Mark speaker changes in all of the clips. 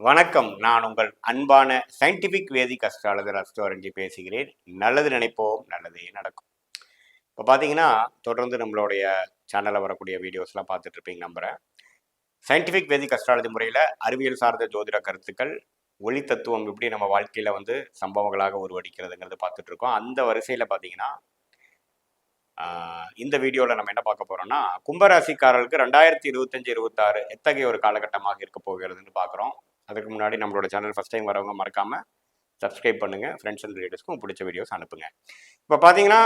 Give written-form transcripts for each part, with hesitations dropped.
Speaker 1: வணக்கம். நான் உங்கள் அன்பான சயின்டிஃபிக் வேதிக் அஸ்ட்ராலஜர் அஸ்ட்ரோரஞ்சி பேசுகிறேன். நல்லது நினைப்போம், நல்லதே நடக்கும். இப்போ பார்த்தீங்கன்னா, தொடர்ந்து நம்மளுடைய சேனலில் வரக்கூடிய வீடியோஸ்லாம் பார்த்துட்டு இருப்பீங்க நம்புகிறேன். சயின்டிஃபிக் வேதிக் அஸ்ட்ராலஜி முறையில் அறிவியல் சார்ந்த ஜோதிட கருத்துக்கள், ஒளி தத்துவம் எப்படி நம்ம வாழ்க்கையில் சம்பவங்களாக உருவடிக்கிறதுங்கிறது பார்த்துட்டு இருக்கோம். அந்த வரிசையில் பார்த்தீங்கன்னா, இந்த வீடியோவில் நம்ம என்ன பார்க்க போகிறோம்னா, கும்பராசிக்காரர்களுக்கு 2025-26 எத்தகைய ஒரு காலகட்டமாக இருக்க போகிறதுன்னு பார்க்குறோம். அதுக்கு முன்னாடி நம்மளோட சேனல் ஃபஸ்ட் டைம் வரவங்க மறக்காமல் சப்ஸ்கிரைப் பண்ணுங்கள். ஃப்ரெண்ட்ஸ் அண்ட் ரிலேட்டிவ்ஸ்க்கும் பிடிச்ச வீடியோஸ் அனுப்புங்க. இப்போ பார்த்தீங்கன்னா,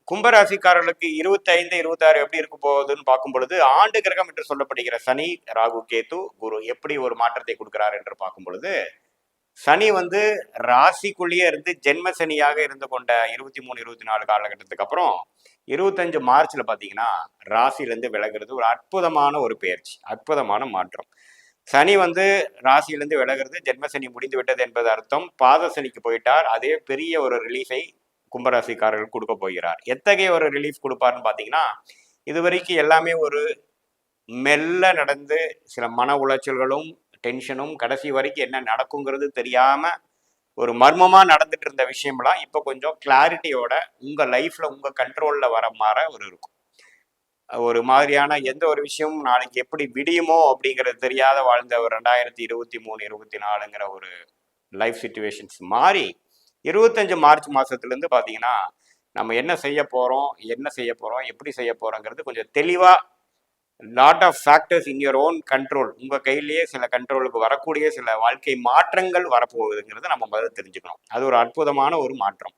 Speaker 1: கும்பராசிக்காரர்களுக்கு 25-26 எப்படி இருக்க போகுதுன்னு பார்க்கும் பொழுது, ஆண்டு கிரகம் என்று சொல்லப்படுகிற சனி, ராகு, கேது, குரு எப்படி ஒரு மாற்றத்தை கொடுக்கிறார் என்று பார்க்கும் பொழுது, சனி ராசிக்குள்ளேயே இருந்து ஜென்ம சனியாக இருந்து கொண்ட 23-24 காலகட்டத்துக்கு அப்புறம் 25 மார்ச்ல பார்த்தீங்கன்னா ராசியிலேருந்து விலகிறது ஒரு அற்புதமான ஒரு பெயர்ச்சி, அற்புதமான மாற்றம். சனி ராசியிலிருந்து விலகிறது, ஜென்ம சனி முடிந்து விட்டது என்பது அர்த்தம். பாத சனிக்கு போயிட்டார். அதே பெரிய ஒரு ரிலீஃபை கும்பராசிக்காரர்கள் கொடுக்க போகிறார். எத்தகைய ஒரு ரிலீஃப் கொடுப்பாருன்னு பார்த்தீங்கன்னா, இதுவரைக்கும் எல்லாமே ஒரு மெல்ல நடந்து சில மன உளைச்சல்களும் டென்ஷனும் கடைசி வரைக்கும் என்ன நடக்குங்கிறது தெரியாம ஒரு மர்மமா நடந்துட்டு இருந்த விஷயம்லாம் இப்போ கொஞ்சம் கிளாரிட்டியோட உங்க லைஃப்ல உங்க கண்ட்ரோல்ல வர மாதிரி ஒரு இருக்கும். ஒரு மாதிரியான எந்த ஒரு விஷயமும் நாளைக்கு எப்படி விடியுமோ அப்படிங்கிறது தெரியாத வாழ்ந்த ஒரு 2023-24ங்கிற ஒரு லைஃப் சிச்சுவேஷன்ஸ் மாறி 25 மார்ச் மாசத்துலேருந்து பார்த்தீங்கன்னா நம்ம என்ன செய்ய போறோம், எப்படி செய்ய போறோங்கிறது கொஞ்சம் தெளிவா lot of factors in your own control, உங்க கையிலேயே சில கண்ட்ரோலுக்கு வரக்கூடிய சில வாழ்க்கை மாற்றங்கள் வரப்போகுதுங்கிறத நம்ம முதல்ல தெரிஞ்சுக்கணும். அது ஒரு அற்புதமான ஒரு மாற்றம்.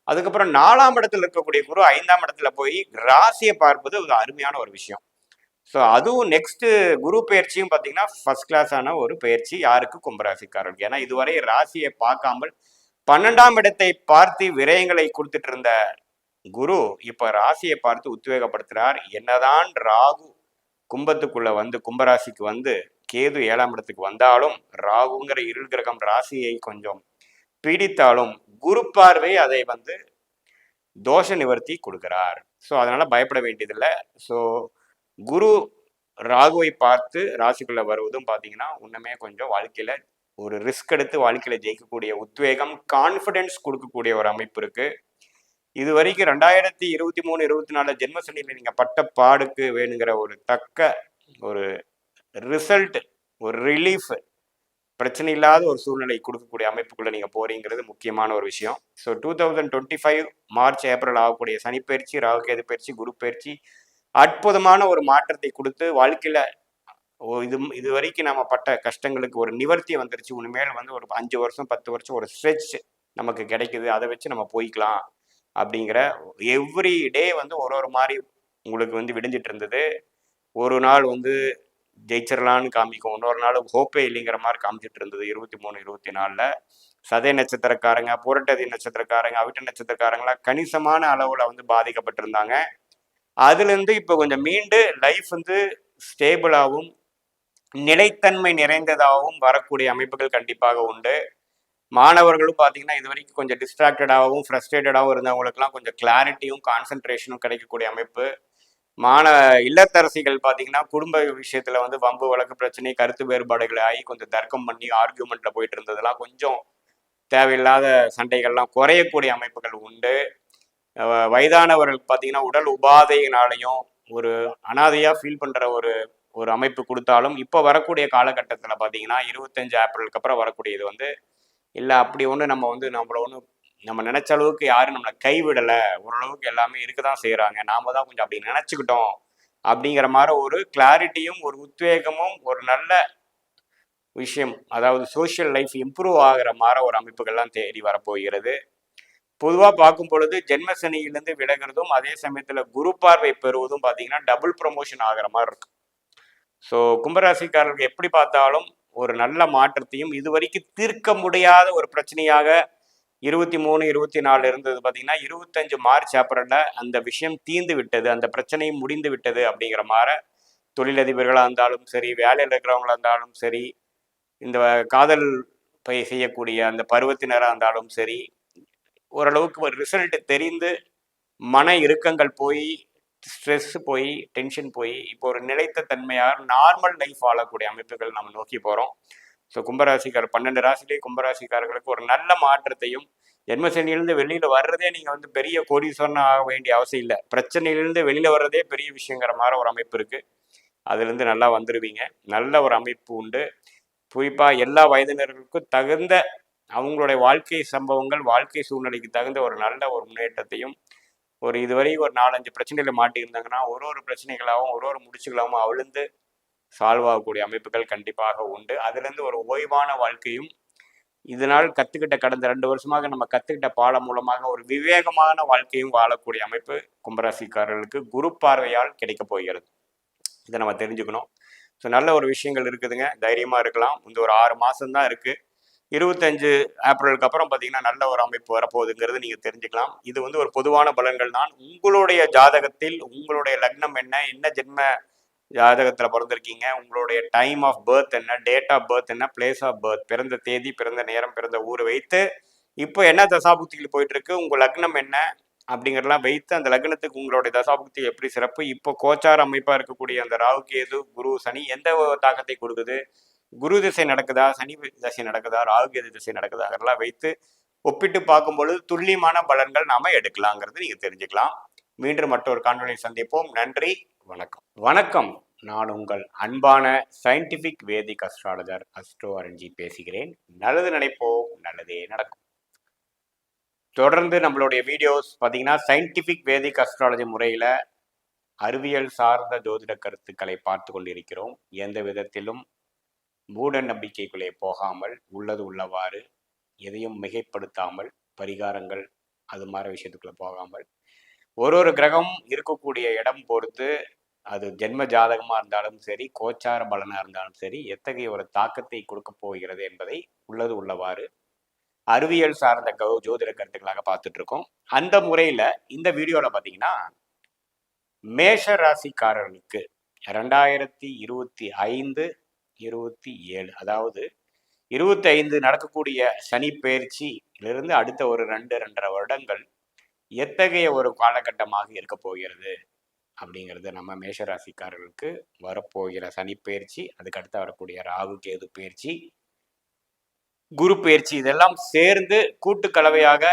Speaker 1: அதுக்கப்புறம் 4ஆம் இடத்துல இருக்கக்கூடிய குரு 5ஆம் இடத்துல போய் ராசியை பார்ப்பது ஒரு அருமையான ஒரு விஷயம். ஸோ அதுவும் நெக்ஸ்ட் குரு பயிற்சியும் பார்த்தீங்கன்னா ஃபர்ஸ்ட் கிளாஸான ஒரு பயிற்சி யாருக்கு? கும்பராசிக்காரர்களுக்கு. ஏன்னா இதுவரை ராசியை பார்க்காமல் 12ஆம் இடத்தை பார்த்து விரயங்களை கொடுத்துட்டு இருந்த குரு இப்ப ராசியை பார்த்து உத்வேகப்படுத்துறார். என்னதான் ராகு கும்பத்துக்குள்ள கும்பராசிக்கு கேது 7ஆம் இடத்துக்கு வந்தாலும், ராகுங்கிற இருள் கிரகம் ராசியை கொஞ்சம் பீடித்தாலும் குரு பார்வை அதை தோஷ நிவர்த்தி கொடுக்கிறார். ஸோ அதனால பயப்பட வேண்டியதில்லை. ஸோ குரு ராகுவை பார்த்து ராசிக்குள்ள வருவதும் பார்த்தீங்கன்னா இன்னுமே கொஞ்சம் வாழ்க்கையில ஒரு ரிஸ்க் எடுத்து வாழ்க்கையில ஜெயிக்கக்கூடிய உத்வேகம், கான்ஃபிடென்ஸ் கொடுக்கக்கூடிய ஒரு அமைப்பு இருக்கு. இது வரைக்கும் 2023-24 ஜென்ம சனியில் நீங்க பட்ட பாடுக்கு வேணுங்கிற ஒரு தக்க ஒரு ரிசல்ட், ஒரு ரிலீஃப், பிரச்சனை இல்லாத ஒரு சூழ்நிலை கொடுக்கக்கூடிய அமைப்புக்குள்ள நீங்க போறீங்கிறது முக்கியமான ஒரு விஷயம். ஸோ 2025 மார்ச் ஏப்ரல் ஆகக்கூடிய சனிப்பயிற்சி, ராகு கேது பயிற்சி, குரு பயிற்சி அற்புதமான ஒரு மாற்றத்தை கொடுத்து வாழ்க்கையில இது வரைக்கும் நம்ம பட்ட கஷ்டங்களுக்கு ஒரு நிவர்த்தி வந்துருச்சு. உண்மையில ஒரு 5 வருஷம் 10 வருஷம் ஒரு ஸ்ட்ரெச் நமக்கு கிடைக்குது. அதை வச்சு நம்ம போய்க்கலாம் அப்படிங்கிற எவ்ரி டே ஒரு மாதிரி உங்களுக்கு விடிஞ்சிட்டு இருந்தது. ஒரு நாள் ஜெயிச்சிடலான்னு காமிக்கும், இன்னொரு நாள் ஹோப்பே இல்லைங்கிற மாதிரி காமிச்சிட்டு இருந்தது. 23-24 சதய நட்சத்திரக்காரங்க, புரட்டதி நட்சத்திரக்காரங்க, அவிட்ட நட்சத்திரக்காரங்களாம் கணிசமான அளவில் பாதிக்கப்பட்டிருந்தாங்க. அதுலேருந்து இப்போ கொஞ்சம் மீண்டு லைஃப் ஸ்டேபிளாகவும் நிலைத்தன்மை நிறைந்ததாகவும் வரக்கூடிய அமைப்புகள் கண்டிப்பாக உண்டு. மாணவர்களும் பார்த்தீங்கன்னா இது வரைக்கும் கொஞ்சம் டிஸ்ட்ராக்டடாகவும் ஃப்ரஸ்ட்ரேட்டடாகவும் இருந்தவங்களுக்குலாம் கொஞ்சம் கிளாரிட்டியும் கான்சன்ட்ரேஷனும் கிடைக்கக்கூடிய அமைப்பு. இல்லத்தரசிகள் பார்த்தீங்கன்னா குடும்ப விஷயத்துல வம்பு வழக்கு பிரச்சனை, கருத்து வேறுபாடுகளை ஆகி கொஞ்சம் தர்க்கம் பண்ணி ஆர்கியூமெண்ட்ல போயிட்டு இருந்ததெல்லாம் கொஞ்சம் தேவையில்லாத சண்டைகள்லாம் குறையக்கூடிய அமைப்புகள் உண்டு. வயதானவர்கள் பார்த்தீங்கன்னா உடல் உபாதையினாலையும் ஒரு அனாதையா ஃபீல் பண்ற ஒரு அமைப்பு கொடுத்தாலும் இப்போ வரக்கூடிய காலகட்டத்தில் பார்த்தீங்கன்னா 25 ஏப்ரலுக்கு அப்புறம் வரக்கூடியது இல்லை அப்படி ஒன்று நம்ம நம்மள ஒன்று நம்ம நினைச்ச அளவுக்கு யாரும் நம்மளை கைவிடலை, ஓரளவுக்கு எல்லாமே இருக்க தான் செய்கிறாங்க, நாம தான் கொஞ்சம் அப்படி நினச்சிக்கிட்டோம் அப்படிங்கிற மாதிரி ஒரு கிளாரிட்டியும் ஒரு உத்வேகமும் ஒரு நல்ல விஷயம், அதாவது சோஷியல் லைஃப் இம்ப்ரூவ் ஆகிற மாதிரி ஒரு அமைப்புகள்லாம் தேடி வரப்போகிறது. பொதுவாக பார்க்கும் பொழுது ஜென்ம சனியிலேருந்து விலகிறதும் அதே சமயத்தில் குரு பார்வை பெறுவதும் பார்த்தீங்கன்னா டபுள் ப்ரொமோஷன் ஆகிற மாதிரி இருக்கு. ஸோ கும்பராசிக்காரர்களுக்கு எப்படி பார்த்தாலும் ஒரு நல்ல மாற்றத்தையும், இது வரைக்கும் தீர்க்க முடியாத ஒரு பிரச்சனையாக 23-24 இருந்தது பார்த்தீங்கன்னா 25 மார்ச் ஏப்ரல்ல அந்த விஷயம் தீர்ந்து விட்டது, அந்த பிரச்சனையும் முடிந்து விட்டது அப்படிங்கிற மாதிரி தொழிலதிபர்களாக இருந்தாலும் சரி, வேலையில் இருக்கிறவங்களா இருந்தாலும் சரி, இந்த காதல் செய்யக்கூடிய அந்த பருவத்தினராக இருந்தாலும் சரி, ஓரளவுக்கு ஒரு ரிசல்ட் தெரிந்து மன இறுக்கங்கள் போய், ஸ்ட்ரெஸ் போய், டென்ஷன் போய் இப்போ ஒரு நிலைத்த தன்மையாக நார்மல் லைஃப் வாழக்கூடிய அமைப்புகள் நம்ம நோக்கி போகிறோம். ஸோ கும்பராசிக்காரர் 12 ராசிலேயே கும்பராசிக்காரர்களுக்கு ஒரு நல்ல மாற்றத்தையும், ஜென்மசனியிலிருந்து வெளியில வர்றதே நீங்க வந்து பெரிய கோடீஸ்வரன் ஆக வேண்டிய அவசியம் இல்லை. பிரச்சனையிலிருந்து வெளியில வர்றதே பெரிய விஷயங்கிற மாதிரி ஒரு அமைப்பு இருக்கு. அதுலேருந்து நல்லா வந்துடுவீங்க. நல்ல ஒரு அமைப்பு உண்டு. குறிப்பாக எல்லா வயதினர்களுக்கும் தகுந்த அவங்களுடைய வாழ்க்கை சம்பவங்கள், வாழ்க்கை சூழ்நிலைக்கு தகுந்த ஒரு நல்ல ஒரு முன்னேற்றத்தையும், ஒரு இதுவரை ஒரு 4-5 பிரச்சனைகளை மாட்டியிருந்தாங்கன்னா ஒரு பிரச்சனைகளாகவும் ஒரு முடிச்சுகளாகவும் அவிழ்ந்து சால்வ் ஆகக்கூடிய அமைப்புகள் கண்டிப்பாக உண்டு. அதுலேருந்து ஒரு ஓய்வான வாழ்க்கையும், இதனால் கற்றுக்கிட்ட கடந்த 2 வருஷமாக நம்ம கற்றுக்கிட்ட பாடம் மூலமாக ஒரு விவேகமான வாழ்க்கையும் வாழக்கூடிய அமைப்பு கும்பராசிக்காரர்களுக்கு குரு பார்வையால் கிடைக்க போகிறது. இதை நம்ம தெரிஞ்சுக்கணும். ஸோ நல்ல ஒரு விஷயங்கள் இருக்குதுங்க. தைரியமாக இருக்கலாம். இந்த ஒரு 6 மாதம் தான் இருக்குது. 25 ஏப்ரலுக்கு அப்புறம் பார்த்தீங்கன்னா நல்ல ஒரு அமைப்பு வரப்போகுதுங்கிறது நீங்கள் தெரிஞ்சுக்கலாம். இது வந்து ஒரு பொதுவான பலன்கள் தான். உங்களுடைய ஜாதகத்தில் உங்களுடைய லக்னம் என்ன ஜென்ம ஜாதகத்தில் பிறந்திருக்கீங்க, உங்களுடைய டைம் ஆஃப் பர்த் என்ன, டேட் ஆஃப் பர்த் என்ன, பிளேஸ் ஆஃப் பர்த், பிறந்த தேதி, பிறந்த நேரம், பிறந்த ஊர் வைத்து இப்போ என்ன தசாபுக்திகள் போயிட்டு இருக்கு, உங்கள் லக்னம் என்ன அப்படிங்கிறதெல்லாம் வைத்து அந்த லக்னத்துக்கு உங்களுடைய தசாபுக்தி எப்படி சிறப்பு, இப்போ கோச்சார அமைப்பாக இருக்கக்கூடிய அந்த ராகு கேது குரு சனி எந்த தாக்கத்தை கொடுக்குது, குரு திசை நடக்குதா, சனி திசை நடக்குதா, ராகு கேது திசை நடக்குதா, அதெல்லாம் வைத்து ஒப்பிட்டு பார்க்கும்பொழுது துல்லியமான பலன்கள் நாம எடுக்கலாங்கிறது நீங்க தெரிஞ்சுக்கலாம். மீண்டும் மற்றொரு காணொலியை சந்திப்போம். நன்றி, வணக்கம். வணக்கம். நான் உங்கள் அன்பான சயின்டிபிக் வேதிக் அஸ்ட்ராலஜர் அஸ்ட்ரோ அரண்ஜி பேசுகிறேன். நல்லது நினைப்போம், நல்லதே நடக்கும். தொடர்ந்து நம்மளுடைய வீடியோஸ் பார்த்தீங்கன்னா சயின்டிபிக் வேதிக் அஸ்ட்ராலஜி முறையில் அறிவியல் சார்ந்த ஜோதிட கருத்துக்களை பார்த்து கொண்டிருக்கிறோம். எந்த விதத்திலும் மூட நம்பிக்கைக்குள்ளே போகாமல், உள்ளது உள்ளவாறு, எதையும் மிகைப்படுத்தாமல், பரிகாரங்கள் அது மாதிரி விஷயத்துக்குள்ளே போகாமல், ஒரு கிரகம் இருக்கக்கூடிய இடம் பொறுத்து அது ஜென்ம ஜாதகமாக இருந்தாலும் சரி, கோச்சார பலனாக இருந்தாலும் சரி, எத்தகைய ஒரு தாக்கத்தை கொடுக்க போகிறது என்பதை உள்ளது உள்ளவாறு அறிவியல் சார்ந்த ஜோதிட கருத்துக்களாக பார்த்துட்டு இருக்கோம். அந்த முறையில் இந்த வீடியோவில் பார்த்தீங்கன்னா மேஷ ராசிக்காரர்களுக்கு 2025, 27 அதாவது 25 நடக்கக்கூடிய சனி பயிற்சியிலிருந்து அடுத்த ஒரு 2-2.5 வருடங்கள் எத்தகைய ஒரு காலகட்டமாக இருக்க போகிறது அப்படிங்கிறது நம்ம மேஷராசிக்காரர்களுக்கு வரப்போகிற சனி பயிற்சி, அதுக்கு அடுத்து வரக்கூடிய ராகு கேது பயிற்சி, குரு பயிற்சி, இதெல்லாம் சேர்ந்து கூட்டு கலவையாக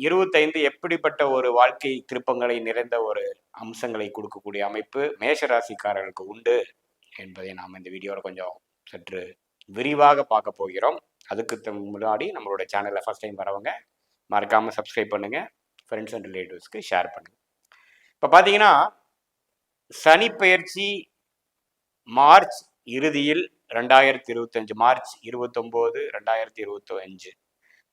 Speaker 1: 25 எப்படிப்பட்ட ஒரு வாழ்க்கை திருப்பங்களை நிறைந்த ஒரு அம்சங்களை கொடுக்கக்கூடிய அமைப்பு மேஷராசிக்காரர்களுக்கு உண்டு என்பதை நாம் இந்த வீடியோவில் கொஞ்சம் சற்று விரிவாக பார்க்க போகிறோம். அதுக்கு முன்னாடி நம்மளோட சேனலில் ஃபர்ஸ்ட் டைம் வரவங்க மறக்காமல் சப்ஸ்கிரைப் பண்ணுங்கள், ஃப்ரெண்ட்ஸ் அண்ட் ரிலேட்டிவ்ஸ்க்கு ஷேர் பண்ணுங்கள். இப்போ பார்த்தீங்கன்னா சனி பயிற்சி மார்ச் இறுதியில் 2025, மார்ச் 29, 2025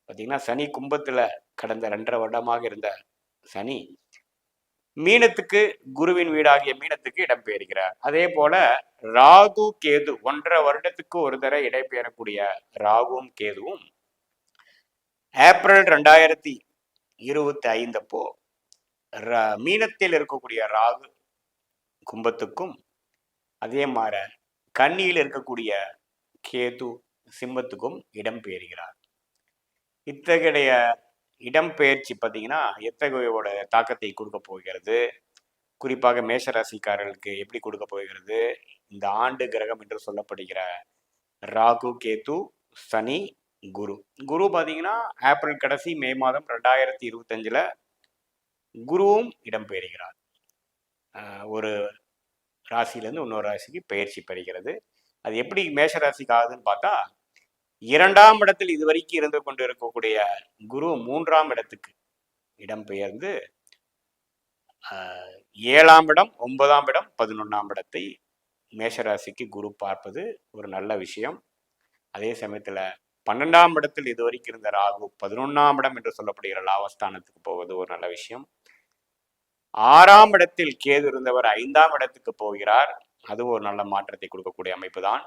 Speaker 1: பார்த்தீங்கன்னா சனி கும்பத்தில் கடந்த 2.5 வருடமாக இருந்த சனி மீனத்துக்கு, குருவின் வீடாகிய மீனத்துக்கு இடம்பெயர்கிறார். அதே போல ராகு கேது 1.5 வருடத்துக்கு ஒரு தடவை இடம்பெயரக்கூடிய ராகுவும் கேதுவும் ஏப்ரல் 2025 அப்போ மீனத்தில் இருக்கக்கூடிய ராகு கும்பத்துக்கும், அதே மாதிரி கன்னியில் இருக்கக்கூடிய கேது சிம்மத்துக்கும் இடம்பெயர்கிறார். இத்தகைய இடம்பெயர்ச்சி பார்த்தீங்கன்னா எத்தகையோட தாக்கத்தை கொடுக்க போகிறது, குறிப்பாக மேஷராசிக்காரர்களுக்கு எப்படி கொடுக்க போகிறது, இந்த ஆண்டு கிரகம் என்று சொல்லப்படுகிற ராகு கேது சனி குரு பார்த்தீங்கன்னா ஏப்ரல் கடைசி மே மாதம் 2025 குருவும் இடம்பெயர்கிறார். ஒரு ராசியிலேருந்து இன்னொரு ராசிக்கு பயிற்சி பெறுகிறது. அது எப்படி மேஷராசிக்கு ஆகுதுன்னு பார்த்தா 2ஆம் இடத்தில் இதுவரைக்கும் இருந்து கொண்டு இருக்கக்கூடிய குரு 3ஆம் இடத்துக்கு இடம்பெயர்ந்து 7ஆம் இடம், 9ஆம் இடம், 11ஆம் இடத்தை மேஷராசிக்கு குரு பார்ப்பது ஒரு நல்ல விஷயம். அதே சமயத்தில் 12ஆம் இடத்தில் இதுவரைக்கும் இருந்த ராகு 11ஆம் இடம் என்று சொல்லப்படுகிற லாபஸ்தானத்துக்கு போவது ஒரு நல்ல விஷயம். 6ஆம் இடத்தில் கேது இருந்தவர் 5ஆம் இடத்துக்கு போகிறார். அது ஒரு நல்ல மாற்றத்தை கொடுக்கக்கூடிய அமைப்பு தான்.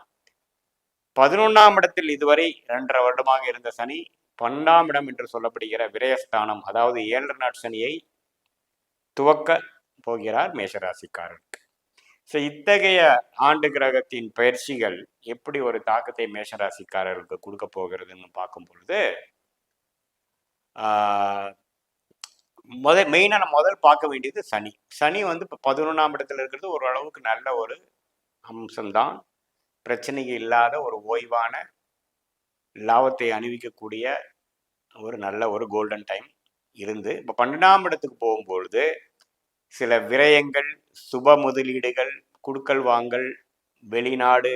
Speaker 1: 11ஆம் இடத்தில் இதுவரை 2.5 வருடமாக இருந்த சனி 12ஆம் இடம் என்று சொல்லப்படுகிற விரயஸ்தானம், அதாவது 7 நாட் சனியை துவக்க போகிறார் மேஷராசிக்காரருக்கு. ஸோ இத்தகைய ஆண்டு கிரகத்தின் பயிற்சிகள் எப்படி ஒரு தாக்கத்தை மேஷராசிக்காரர்களுக்கு கொடுக்க போகிறதுன்னு பார்க்கும் பொழுது மெயினாக நம்ம முதல் பார்க்க வேண்டியது சனி. சனி வந்து இப்போ 11ஆம் இடத்துல இருக்கிறது ஓரளவுக்கு நல்ல ஒரு அம்சம்தான். பிரச்சனைகள் இல்லாத ஒரு ஓய்வான லாபத்தை அணிவிக்கக்கூடிய ஒரு நல்ல ஒரு கோல்டன் டைம் இருந்து இப்போ 12ஆம் இடத்துக்கு போகும்பொழுது சில விரயங்கள், சுப முதலீடுகள், குடுக்கல் வாங்கல், வெளிநாடு,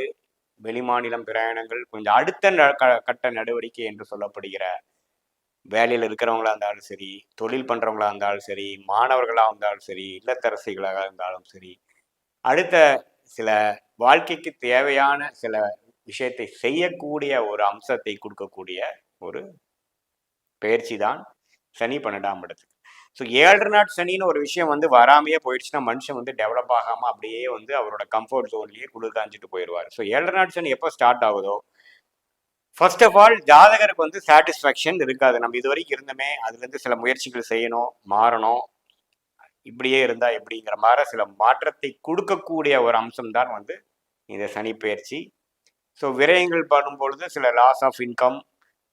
Speaker 1: வெளிமாநிலம் பிரயாணங்கள், கொஞ்சம் அடுத்த கட்ட நடவடிக்கை என்று சொல்லப்படுகிற வேலையில் இருக்கிறவங்களா இருந்தாலும் சரி, தொழில் பண்ணுறவங்களா இருந்தாலும் சரி, மாணவர்களாக இருந்தாலும் சரி, இல்லத்தரசிகளாக இருந்தாலும் சரி, அடுத்த சில வாழ்க்கைக்கு தேவையான சில விஷயத்தை செய்யக்கூடிய ஒரு அம்சத்தை கொடுக்கக்கூடிய ஒரு பயிற்சி தான் சனி 12ஆம் இடத்துக்கு. ஸோ 7 நாட் சனின்னு ஒரு விஷயம் வந்து வராமையே போயிடுச்சுன்னா மனுஷன் வந்து டெவலப் ஆகாமல் அப்படியே வந்து அவரோட கம்ஃபர்ட் ஜோன்லேயே குளிர் காஞ்சிட்டு போயிடுவார். ஸோ 7 நாட் சனி எப்போ ஸ்டார்ட் ஆகுதோ ஃபர்ஸ்ட் ஆஃப் ஆல் ஜாதகருக்கு வந்து சாட்டிஸ்ஃபேக்ஷன் இருக்காது. நம்ம இது வரைக்கும் இருந்தோமே, அதுலேருந்து சில முயற்சிகள் செய்யணும், மாறணும், இப்படியே இருந்தா எப்படிங்கிற மாதிரி சில மாற்றத்தை கொடுக்கக்கூடிய ஒரு அம்சம் தான் வந்து இந்த சனி பயிற்சி. ஸோ விரயங்கள் பண்ணும்பொழுது சில லாஸ் ஆஃப் இன்கம்,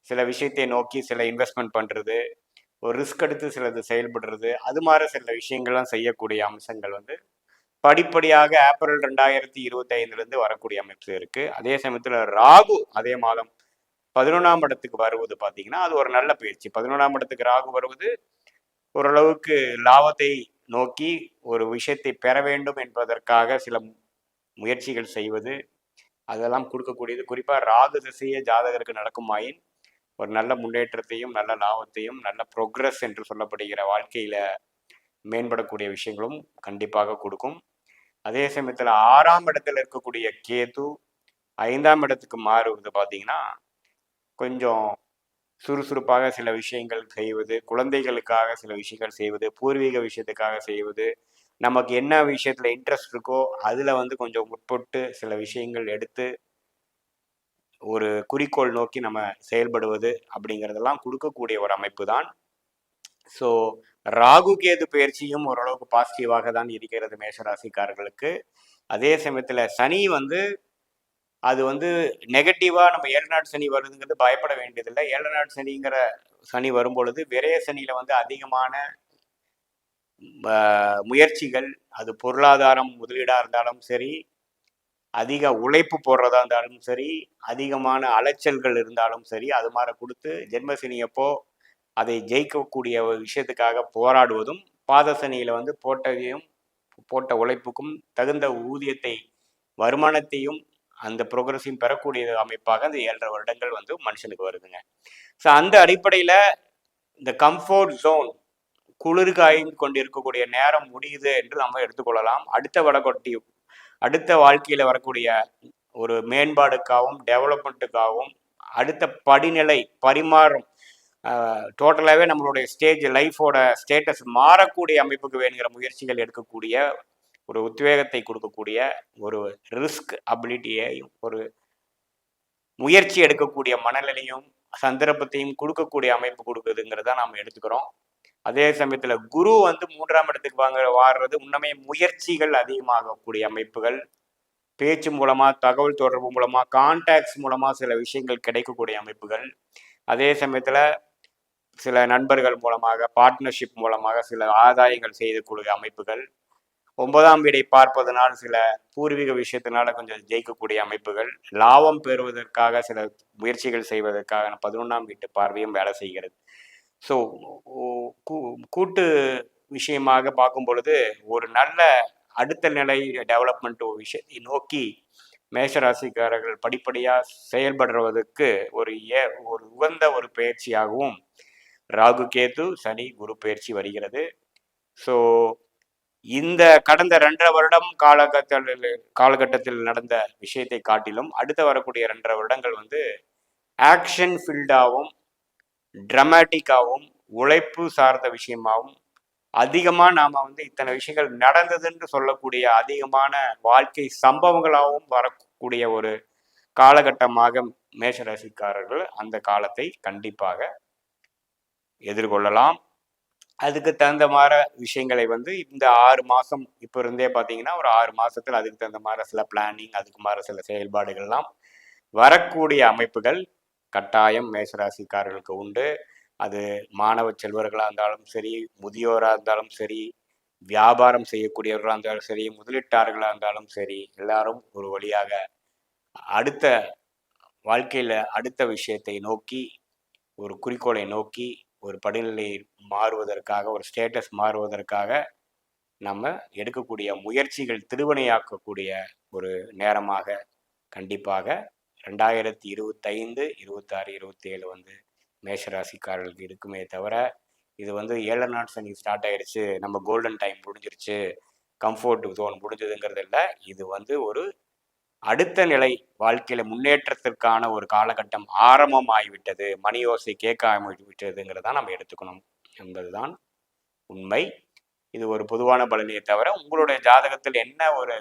Speaker 1: சில விஷயத்தை நோக்கி சில இன்வெஸ்ட்மெண்ட் பண்ணுறது, ஒரு ரிஸ்க் எடுத்து சிலது செயல்படுறது, அது மாதிரி சில விஷயங்கள்லாம் செய்யக்கூடிய அம்சங்கள் வந்து படிப்படியாக ஏப்ரல் 2025 வரக்கூடிய அமைப்பு இருக்கு. அதே சமயத்தில் ராகு அதே மாதம் 11ஆம் இடத்துக்கு வருவது பார்த்தீங்கன்னா அது ஒரு நல்ல பயிற்சி. 11ஆம் இடத்துக்கு ராகு வருவது ஓரளவுக்கு லாபத்தை நோக்கி ஒரு விஷயத்தை பெற வேண்டும் என்பதற்காக சில முயற்சிகள் செய்வது, அதெல்லாம் கொடுக்கக்கூடியது. குறிப்பாக ராகு திசையே ஜாதகருக்கு நடக்குமாயின் ஒரு நல்ல முன்னேற்றத்தையும் நல்ல லாபத்தையும் நல்ல ப்ரோக்ரஸ் என்று சொல்லப்படுகிற வாழ்க்கையில் மேம்படக்கூடிய விஷயங்களும் கண்டிப்பாக கொடுக்கும். அதே சமயத்தில் 6ஆம் இடத்துல இருக்கக்கூடிய கேது 5ஆம் இடத்துக்கு மாறுவது பார்த்தீங்கன்னா கொஞ்சம் சுறுசுறுப்பாக சில விஷயங்கள் செய்வது, குழந்தைகளுக்காக சில விஷயங்கள் செய்வது, பூர்வீக விஷயத்துக்காக செய்வது, நமக்கு என்ன விஷயத்தில் இன்ட்ரெஸ்ட் இருக்கோ அதில் வந்து கொஞ்சம் முற்பட்டு சில விஷயங்கள் எடுத்து ஒரு குறிக்கோள் நோக்கி நம்ம செயல்படுவது அப்படிங்கிறதெல்லாம் கொடுக்கக்கூடிய ஒரு அமைப்பு தான். ஸோ ராகு கேது பயிற்சியும் ஓரளவுக்கு பாசிட்டிவாக தான் இருக்கிறது மேஷராசிக்காரர்களுக்கு. அதே சமயத்தில் சனி வந்து அது வந்து நெகட்டிவாக நம்ம 7 நாட் சனி வருதுங்கிறது பயப்பட வேண்டியதில்லை. 7 நாட் சனிங்கிற சனி வரும்பொழுது விரய சனியில் வந்து அதிகமான முயற்சிகள், அது பொருளாதாரம் முதலீடாக இருந்தாலும் சரி, அதிக உழைப்பு போடுறதா இருந்தாலும் சரி, அதிகமான அலைச்சல்கள் இருந்தாலும் சரி, அது மாதிரி கொடுத்து ஜென்மசனி அப்போ அதை ஜெயிக்கக்கூடிய ஒரு விஷயத்துக்காக போராடுவதும், பாதசனியில் வந்து போட்ட உழைப்புக்கும் தகுந்த ஊதியத்தை வருமானத்தையும் அந்த ப்ரோக்ரஸையும் பெறக்கூடிய அமைப்பாக அந்த 7.5 வருடங்கள் வந்து மனுஷனுக்கு வருதுங்க. ஸோ அந்த அடிப்படையில் இந்த கம்ஃபோர்ட் ஜோன் குளிர் காய்ந்து கொண்டிருக்கக்கூடிய நேரம் முடியுது என்று நம்ம எடுத்துக்கொள்ளலாம். அடுத்த வாழ்க்கையில் வரக்கூடிய ஒரு மேம்பாடுக்காகவும் டெவலப்மெண்ட்டுக்காகவும் அடுத்த படிநிலை பரிமாறும் டோட்டலாகவே நம்மளுடைய லைஃபோட ஸ்டேட்டஸ் மாறக்கூடிய அமைப்புக்கு வேணுங்கிற முயற்சிகள் எடுக்கக்கூடிய ஒரு உத்வேகத்தை கொடுக்கக்கூடிய ஒரு ரிஸ்க் அபிலிட்டியையும் ஒரு முயற்சி எடுக்கக்கூடிய மனநிலையும் சந்தர்ப்பத்தையும் கொடுக்கக்கூடிய அமைப்பு கொடுக்குதுங்கிறத நாம் எடுத்துக்கிறோம். அதே சமயத்தில் குரு வந்து 3ஆம் இடத்துக்கு வாடுறது இன்னுமே முயற்சிகள் அதிகமாகக்கூடிய அமைப்புகள், பேச்சு மூலமாக, தகவல் தொடர்பு மூலமாக, கான்டாக்ட்ஸ் மூலமாக சில விஷயங்கள் கிடைக்கக்கூடிய அமைப்புகள், அதே சமயத்தில் சில நண்பர்கள் மூலமாக பார்ட்னர்ஷிப் மூலமாக சில ஆதாயங்கள் செய்யக்கூடிய அமைப்புகள், 9ஆம் வீடை பார்ப்பதனால் சில பூர்வீக விஷயத்தினால கொஞ்சம் ஜெயிக்கக்கூடிய அமைப்புகள், லாபம் பெறுவதற்காக சில முயற்சிகள் செய்வதற்காக 11ஆம் வீட்டு பார்வையும் வேலை செய்கிறது. ஸோ கூட்டு விஷயமாக பார்க்கும் பொழுது ஒரு நல்ல அடுத்த நிலை டெவலப்மெண்ட் விஷயத்தை நோக்கி மேஷராசிக்காரர்கள் படிப்படியாக செயல்படுவதற்கு ஒரு உகந்த ஒரு பயிற்சியாகவும் ராகு கேது சனி குரு பயிற்சி வருகிறது. ஸோ இந்த கடந்த 2.5 வருடம் காலகட்டத்தில் நடந்த விஷயத்தை காட்டிலும் அடுத்த வரக்கூடிய 2.5 வருடங்கள் வந்து ஆக்ஷன் ஃபீல்டாகவும் ட்ராமாட்டிக்காகவும் உழைப்பு சார்ந்த விஷயமாகவும் அதிகமாக நாம் வந்து இத்தனை விஷயங்கள் நடந்ததுன்னு சொல்லக்கூடிய அதிகமான வாழ்க்கை சம்பவங்களாகவும் வரக்கூடிய ஒரு காலகட்டமாக மேஷராசிக்காரர்கள் அந்த காலத்தை கண்டிப்பாக எதிர்கொள்ளலாம். அதுக்கு தகுந்த மாதிரி விஷயங்களை வந்து இந்த 6 மாதம் இப்போ இருந்தே பார்த்தீங்கன்னா ஒரு 6 மாதத்தில் அதுக்கு தகுந்த மாதிரி சில பிளானிங், அதுக்கு மாதிரி சில செயல்பாடுகள்லாம் வரக்கூடிய அமைப்புகள் கட்டாயம் மேஷராசிக்காரர்களுக்கு உண்டு. அது மாணவ செல்வர்களாக இருந்தாலும் சரி, முதியோராக இருந்தாலும் சரி, வியாபாரம் செய்யக்கூடியவர்களாக இருந்தாலும் சரி, முதலீட்டாளர்களாக இருந்தாலும் சரி, எல்லாரும் ஒரு வழியாக அடுத்த வாழ்க்கையில் அடுத்த விஷயத்தை நோக்கி, ஒரு குறிக்கோளை நோக்கி, ஒரு படிநிலை மாறுவதற்காக, ஒரு ஸ்டேட்டஸ் மாறுவதற்காக நம்ம எடுக்கக்கூடிய முயற்சிகள் திருவினையாக்கக்கூடிய ஒரு நேரமாக கண்டிப்பாக 2025, 26, 27 வந்து மேஷராசிக்காரர்களுக்கு இருக்குமே தவிர, இது வந்து 7 நாள் சனி ஸ்டார்ட் ஆயிடுச்சு, நம்ம கோல்டன் டைம் முடிஞ்சிருச்சு, கம்ஃபர்ட் ஜோன் முடிஞ்சதுங்கிறது இல்லை. இது வந்து ஒரு அடுத்த நிலை வாழ்க்கையில முன்னேற்றத்திற்கான ஒரு காலகட்டம் ஆரம்பமாகிவிட்டது, மணி ஓசை கேட்க ஆரம்பிவிட்டதுங்கிறத நம்ம எடுத்துக்கணும் என்பதுதான் உண்மை. இது ஒரு பொதுவான பலனையை தவிர, உங்களுடைய ஜாதகத்தில் என்ன ஒரு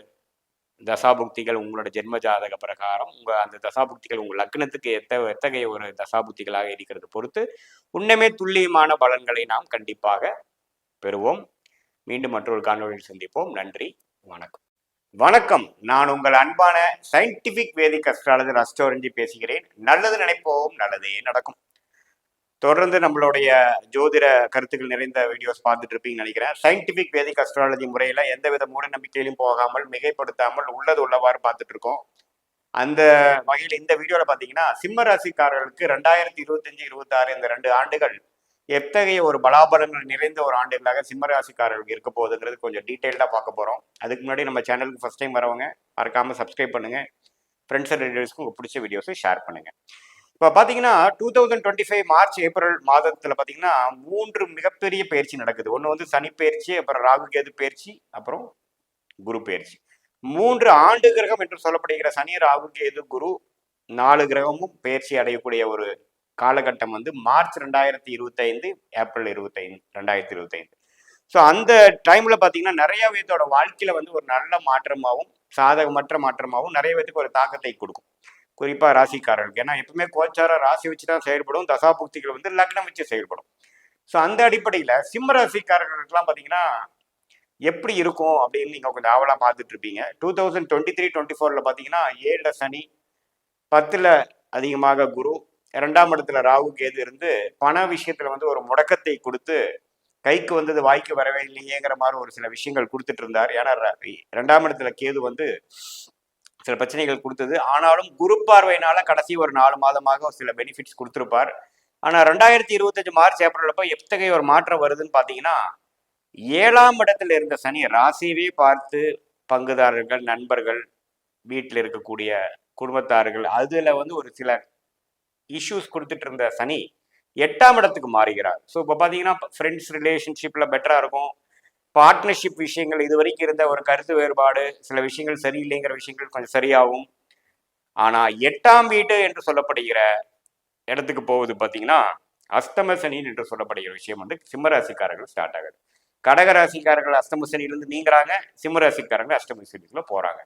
Speaker 1: தசாபுக்திகள், உங்களோட ஜென்ம ஜாதக பிரகாரம் அந்த தசாபுக்திகள் உங்கள் லக்னத்துக்கு எத்தகைய ஒரு தசாபுக்திகளாக இருக்கிறது பொறுத்து உண்மையுமே துல்லியமான பலன்களை நாம் கண்டிப்பாக பெறுவோம். மீண்டும் மற்றொரு காணொலியில் சந்திப்போம். நன்றி, வணக்கம். வணக்கம், நான் உங்கள் அன்பான சயின்டிபிக் வேதிக் அஸ்ட்ராலஜர் அஸ்ட்ரோரஞ்சி பேசுகிறேன். நல்லது நினைப்போம், நல்லதே நடக்கும். தொடர்ந்து நம்மளுடைய ஜோதிட கருத்துக்கள் நிறைந்த வீடியோஸ் பார்த்துட்டு இருப்பீங்கன்னு நினைக்கிறேன். சயின்டிபிக் வேதிக் அஸ்ட்ராலஜி முறையில் எந்தவித மூட நம்பிக்கையிலும் போகாமல், மிகைப்படுத்தாமல் உள்ளது உள்ளவாறு பார்த்துட்டு இருக்கோம். அந்த வகையில் இந்த வீடியோவில் பார்த்தீங்கன்னா, சிம்ம ராசிக்காரர்களுக்கு 2025, 26 இந்த 2 ஆண்டுகள் எத்தகைய ஒரு பலாபலங்கள் நிறைந்த ஒரு ஆண்டுகளாக சிம்ம ராசிக்காரர்களுக்கு இருக்க போகுதுங்கிறது கொஞ்சம் டீட்டெயில்டாக பார்க்க போகிறோம். அதுக்கு முன்னாடி நம்ம சேனலுக்கு ஃபர்ஸ்ட் டைம் வரவங்க மறக்காமல் சப்ஸ்கிரைப் பண்ணுங்கள். ஃப்ரெண்ட்ஸ் அண்ட் ரிலேட்டிவ்ஸ்க்கு உங்களுக்கு பிடிச்ச வீடியோஸை ஷேர் பண்ணுங்கள். இப்போ பார்த்தீங்கன்னா 2025 மார்ச் ஏப்ரல் மாதத்தில் பார்த்தீங்கன்னா 3 மிகப்பெரிய பயிற்சி நடக்குது. ஒன்று வந்து சனி பயிற்சி, அப்புறம் ராகு கேது பயிற்சி, அப்புறம் குரு பயிற்சி. 3 ஆண்டு கிரகம் என்று சொல்லப்படுகிற சனி, ராகு கேது, குரு 4 கிரகமும் பயிற்சி அடையக்கூடிய ஒரு காலகட்டம் வந்து மார்ச் 2025, ஏப்ரல் 25, 2025. ஸோ அந்த டைமில் பார்த்தீங்கன்னா நிறைய பேர்த்தோட வாழ்க்கையில் வந்து ஒரு நல்ல மாற்றமாகவும் சாதகமற்ற மாற்றமாகவும் நிறைய பேருக்கு ஒரு தாக்கத்தை கொடுக்கும். குறிப்பாக ராசிக்காரர்களுக்கு. ஏன்னா எப்பவுமே கோச்சார ராசி வச்சு தான் செயல்படும், தசாபுக்திகள் வந்து லக்னம் வச்சு செயல்படும். ஸோ அந்த அடிப்படையில் சிம்ம ராசிக்காரர்களுக்கெல்லாம் பார்த்தீங்கன்னா எப்படி இருக்கும் அப்படின்னு நீங்கள் கொஞ்சம் ஆவலாக பார்த்துட்டு இருப்பீங்க. 2023, 24 பார்த்தீங்கன்னா 7 சனி, 10 அதிகமாக குரு, 2ஆம் இடத்துல ராகு கேது இருந்து பண விஷயத்துல வந்து ஒரு முடக்கத்தை கொடுத்து கைக்கு வந்தது வாய்க்கு வரவே இல்லையேங்கிற மாதிரி ஒரு சில விஷயங்கள் கொடுத்துட்டு இருந்தார். ஏன்னா 2ஆம் இடத்துல கேது வந்து சில பிரச்சனைகள் கொடுத்தது. ஆனாலும் குரு பார்வையினால கடைசி ஒரு 4 மாதமாக சில பெனிஃபிட்ஸ் கொடுத்துருப்பார். ஆனால் 2025 மார்ச் ஏப்ரல் அப்போ எத்தகைய ஒரு மாற்றம் வருதுன்னு பார்த்தீங்கன்னா, 7ஆம் இடத்துல இருந்த சனி ராசியவே பார்த்து பங்குதாரர்கள், நண்பர்கள், வீட்டில் இருக்கக்கூடிய குடும்பத்தார்கள் அதில் வந்து ஒரு சில இஷ்யூஸ் கொடுத்துட்டு இருந்த சனி 8ஆம் இடத்துக்கு மாறுகிறார். ஸோ இப்போ பார்த்தீங்கன்னா ஃப்ரெண்ட்ஸ் ரிலேஷன்ஷிப்பில் பெட்டராக இருக்கும். பார்ட்னர்ஷிப் விஷயங்கள், இது வரைக்கும் இருந்த ஒரு கருத்து வேறுபாடு, சில விஷயங்கள் சரியில்லைங்கிற விஷயங்கள் கொஞ்சம் சரியாகும். ஆனால் 8ஆம் வீடு என்று சொல்லப்படுகிற இடத்துக்கு போகுது பார்த்தீங்கன்னா, அஸ்தம சனி என்று சொல்லப்படுகிற விஷயம் வந்து சிம்மராசிக்காரர்கள் ஸ்டார்ட் ஆகுது. கடகராசிக்காரர்கள் அஸ்தம சனியிலிருந்து நீங்கிறாங்க, சிம்மராசிக்காரர்கள் அஷ்டம சனிக்குள்ள போறாங்க.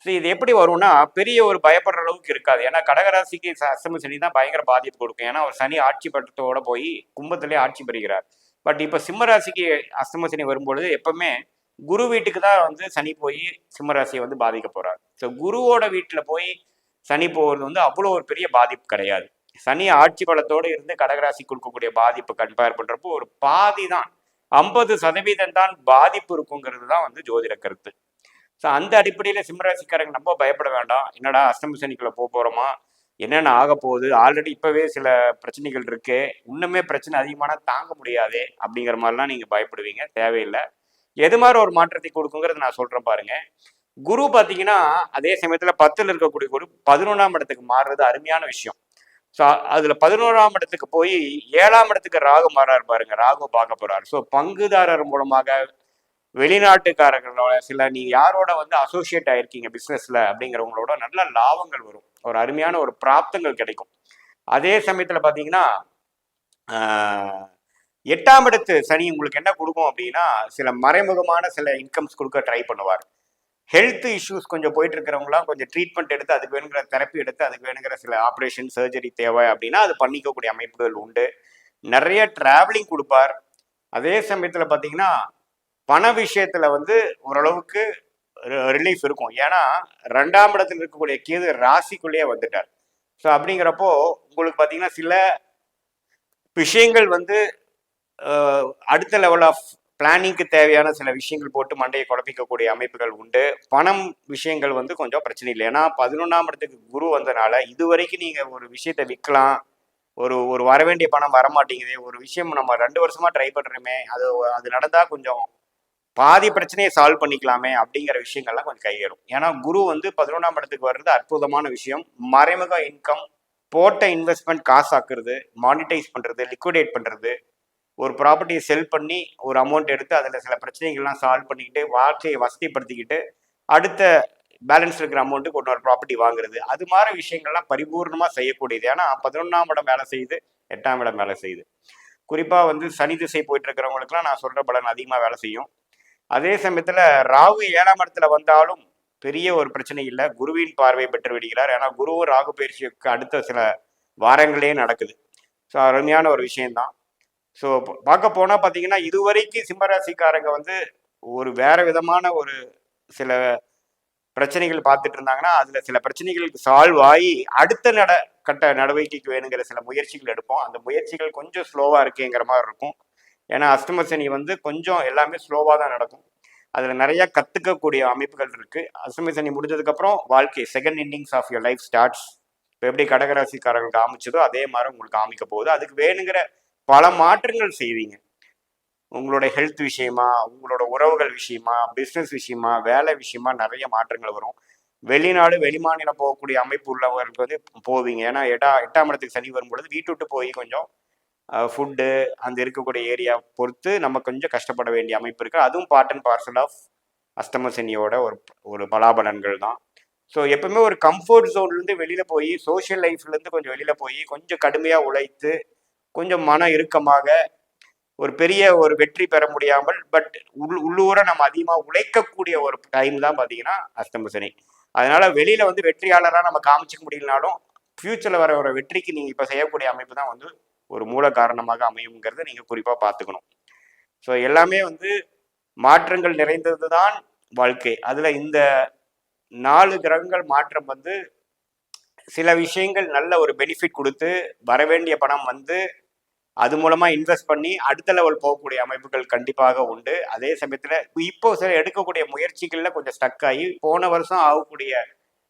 Speaker 1: ஸோ இது எப்படி வரும்னா பெரிய ஒரு பயப்படுற அளவுக்கு இருக்காது. ஏன்னா கடகராசிக்கு அஷ்டம சனி தான் பயங்கர பாதிப்பு கொடுக்கும். ஏன்னா ஒரு சனி ஆட்சி பட்டத்தோட போய் கும்பத்திலே ஆட்சி பெறுகிறார். பட் இப்போ சிம்மராசிக்கு அஷ்டம சனி வரும்பொழுது எப்பவுமே குரு வீட்டுக்கு தான் வந்து சனி போய் சிம்மராசியை வந்து பாதிக்க போறார். ஸோ குருவோட வீட்டில் போய் சனி போகிறது வந்து அவ்வளோ ஒரு பெரிய பாதிப்பு கிடையாது. சனி ஆட்சி பலத்தோடு இருந்து கடகராசி கொடுக்கக்கூடிய பாதிப்பு கம்பேர் பண்றப்போ ஒரு பாதி தான், 50% தான் பாதிப்பு இருக்குங்கிறது தான் வந்து ஜோதிட கருத்து. ஸோ அந்த அடிப்படையில் சிம்மராசிக்காரங்க நம்ம பயப்பட வேண்டாம். என்னடா அஷ்டம சனிக்குள்ள போகிறோமா, என்னென்ன ஆக போகுது, ஆல்ரெடி இப்போவே சில பிரச்சனைகள் இருக்கு, இன்னுமே பிரச்சனை அதிகமான தாங்க முடியாது அப்படிங்கிற மாதிரிலாம் நீங்கள் பயப்படுவீங்க. தேவையில்லை. எது மாதிரி ஒரு மாற்றத்தை கொடுக்குங்கிறது நான் சொல்கிறேன் பாருங்க. குரு பார்த்தீங்கன்னா அதே சமயத்தில் 10ல் இருக்கக்கூடிய குரு 11ஆம் இடத்துக்கு மாறுறது அருமையான விஷயம். ஸோ அதில் 11ஆம் இடத்துக்கு போய் 7ஆம் இடத்துக்கு ராகு மாறாரு பாருங்க, ராகு பார்க்க போறாரு. ஸோ பங்குதாரர் மூலமாக வெளிநாட்டுக்காரர்களோட சில நீங்க யாரோட வந்து அசோசியேட் ஆயிருக்கீங்க பிஸ்னஸ்ல அப்படிங்கிறவங்களோட நல்ல லாபங்கள் வரும், ஒரு அருமையான ஒரு பிராப்தங்கள் கிடைக்கும். அதே சமயத்துல பாத்தீங்கன்னா 8ஆம் இடத்து சனி உங்களுக்கு என்ன கொடுக்கும் அப்படின்னா சில மறைமுகமான சில இன்கம்ஸ் கொடுக்க ட்ரை பண்ணுவார். ஹெல்த் இஷ்யூஸ் கொஞ்சம் போயிட்டு இருக்கிறவங்களாம் கொஞ்சம் ட்ரீட்மெண்ட் எடுத்து அதுக்கு வேணுங்கிற தெரப்பி எடுத்து அதுக்கு வேணுங்கிற சில ஆப்ரேஷன் சர்ஜரி தேவை அப்படின்னா அது பண்ணிக்கக்கூடிய அமைப்புகள் உண்டு. நிறைய டிராவலிங் கொடுப்பார். அதே சமயத்துல பாத்தீங்கன்னா பண விஷயத்துல வந்து ஓரளவுக்கு ரிலீஃப் இருக்கும். ஏன்னா 2ஆம் இடத்துல இருக்கக்கூடிய கேது ராசிக்குள்ளேயே வந்துட்டார். ஸோ அப்படிங்கிறப்போ உங்களுக்கு பார்த்தீங்கன்னா சில விஷயங்கள் வந்து அடுத்த லெவல் ஆஃப் பிளானிங்க்கு தேவையான சில விஷயங்கள் போட்டு மண்டையை குழப்பிக்கக்கூடிய அமைப்புகள் உண்டு. பணம் விஷயங்கள் வந்து கொஞ்சம் பிரச்சனை இல்லை. ஏன்னா 11ஆம் இடத்துக்கு குரு வந்தனால இதுவரைக்கும் நீங்கள் ஒரு விஷயத்தை விற்கலாம், ஒரு ஒரு வர வேண்டிய பணம் வரமாட்டேங்குது, ஒரு விஷயம் நம்ம 2 வருஷமா ட்ரை பண்ணுறோமே, அது அது நடந்தால் கொஞ்சம் பாதி பிரச்சனையை சால்வ் பண்ணிக்கலாமே அப்படிங்கிற விஷயங்கள்லாம் கொஞ்சம் கையேறும். ஏன்னா குரு வந்து 11ஆம் இடத்துக்கு வர்றது அற்புதமான விஷயம். மறைமுக இன்கம், போட்ட இன்வெஸ்ட்மெண்ட் காசாக்குறது, மானிட்டைஸ் பண்ணுறது, லிக்விடேட் பண்ணுறது, ஒரு ப்ராப்பர்ட்டியை செல் பண்ணி ஒரு அமௌண்ட் எடுத்து அதில் சில பிரச்சனைகள்லாம் சால்வ் பண்ணிக்கிட்டு வாழ்க்கையை வசதிப்படுத்திக்கிட்டு அடுத்த பேலன்ஸ் இருக்கிற அமௌண்ட்டுக்கு இன்னொரு ப்ராப்பர்ட்டி வாங்குறது, அது மாதிரி விஷயங்கள்லாம் பரிபூர்ணமாக செய்யக்கூடியது. ஏன்னா 11ஆம் இடம் வேலை செய்யுது, 8ஆம் இடம் வேலை செய்யுது. குறிப்பாக வந்து சனி திசை போயிட்டு இருக்கிறவங்களுக்குலாம் நான் சொல்கிற பலன் அதிகமாக வேலை செய்யும். அதே சமயத்தில் ராகு 7ஆம் இடத்துல வந்தாலும் பெரிய ஒரு பிரச்சனை இல்லை, குருவின் பார்வை பெற்று விடுகிறார். ஏன்னா குருவும் ராகு பயிற்சிக்கு அடுத்த சில வாரங்களே நடக்குது. ஸோ அருமையான ஒரு விஷயம்தான். ஸோ பார்க்க போனால் பார்த்தீங்கன்னா இதுவரைக்கும் சிம்மராசிக்காரங்க வந்து ஒரு வேற விதமான ஒரு சில பிரச்சனைகள் பார்த்துட்டு இருந்தாங்கன்னா அதில் சில பிரச்சனைகளுக்கு சால்வ் ஆகி அடுத்த கட்ட நடவடிக்கைக்கு வேணுங்கிற சில முயற்சிகள் எடுப்போம். அந்த முயற்சிகள் கொஞ்சம் ஸ்லோவாக இருக்குங்கிற மாதிரி இருக்கும். ஏன்னா அஷ்டம சனி வந்து கொஞ்சம் எல்லாமே ஸ்லோவாக தான் நடக்கும். அதில் நிறைய கற்றுக்கக்கூடிய அமைப்புகள் இருக்குது. அஷ்டம சனி முடிஞ்சதுக்கப்புறம் வாழ்க்கை second innings of your life starts. இப்போ எப்படி கடகராசிக்காரர்களுக்கு ஆமிச்சதோ அதே மாதிரி உங்களுக்கு ஆமிக்க போகுது. அதுக்கு வேணுங்கிற பல மாற்றங்கள் செய்வீங்க. உங்களோட ஹெல்த் விஷயமா, உங்களோட உறவுகள் விஷயமா, பிஸ்னஸ் விஷயமா, வேலை விஷயமா நிறைய மாற்றங்கள் வரும். வெளிநாடு வெளிமாநிலம் போகக்கூடிய அமைப்பு உள்ளவர்களுக்கு வந்து போவீங்க. ஏன்னா 8ஆம் இடத்துக்கு சனி வரும்பொழுது வீட்டு விட்டு போய் கொஞ்சம் ஃபுட்டு அந்த இருக்கக்கூடிய ஏரியா பொறுத்து நம்ம கொஞ்சம் கஷ்டப்பட வேண்டிய அமைப்பு இருக்குது. அதுவும் பார்ட் அண்ட் பார்சல் ஆஃப் அஷ்டம சனியோட ஒரு ஒரு பலாபலன்கள் தான். ஸோ எப்பவுமே ஒரு கம்ஃபர்ட் ஜோன்லேருந்து வெளியில் போய் சோஷியல் லைஃப்லேருந்து கொஞ்சம் வெளியில் போய் கொஞ்சம் கடுமையாக உழைத்து கொஞ்சம் மன இறுக்கமாக ஒரு பெரிய ஒரு வெற்றி பெற முடியாமல் பட் உள்ளூர நம்ம அதிகமாக உழைக்கக்கூடிய ஒரு டைம் தான் பார்த்தீங்கன்னா அஷ்டம சனி. அதனால வெளியில வந்து வெற்றியாளராக நம்ம காமிச்சிக்க முடியலனாலும் ஃபியூச்சர்ல வர ஒரு வெற்றிக்கு நீங்க இப்போ செய்யக்கூடிய அமைப்பு தான் வந்து ஒரு மூல காரணமாக அமையுங்கிறத நீங்க குறிப்பா பார்த்துக்கணும். ஸோ எல்லாமே வந்து மாற்றங்கள் நிறைந்தது தான் வாழ்க்கை. அதுல இந்த 4 கிரகங்கள் மாற்றம் வந்து சில விஷயங்கள் நல்ல ஒரு பெனிஃபிட் கொடுத்து வரவேண்டிய பணம் வந்து அது மூலமா இன்வெஸ்ட் பண்ணி அடுத்த லெவல் போகக்கூடிய அமைப்புகள் கண்டிப்பாக உண்டு. அதே சமயத்துல இப்போ சில எடுக்கக்கூடிய முயற்சிகள்ல கொஞ்சம் ஸ்டக் ஆகி போன வருஷம் ஆகக்கூடிய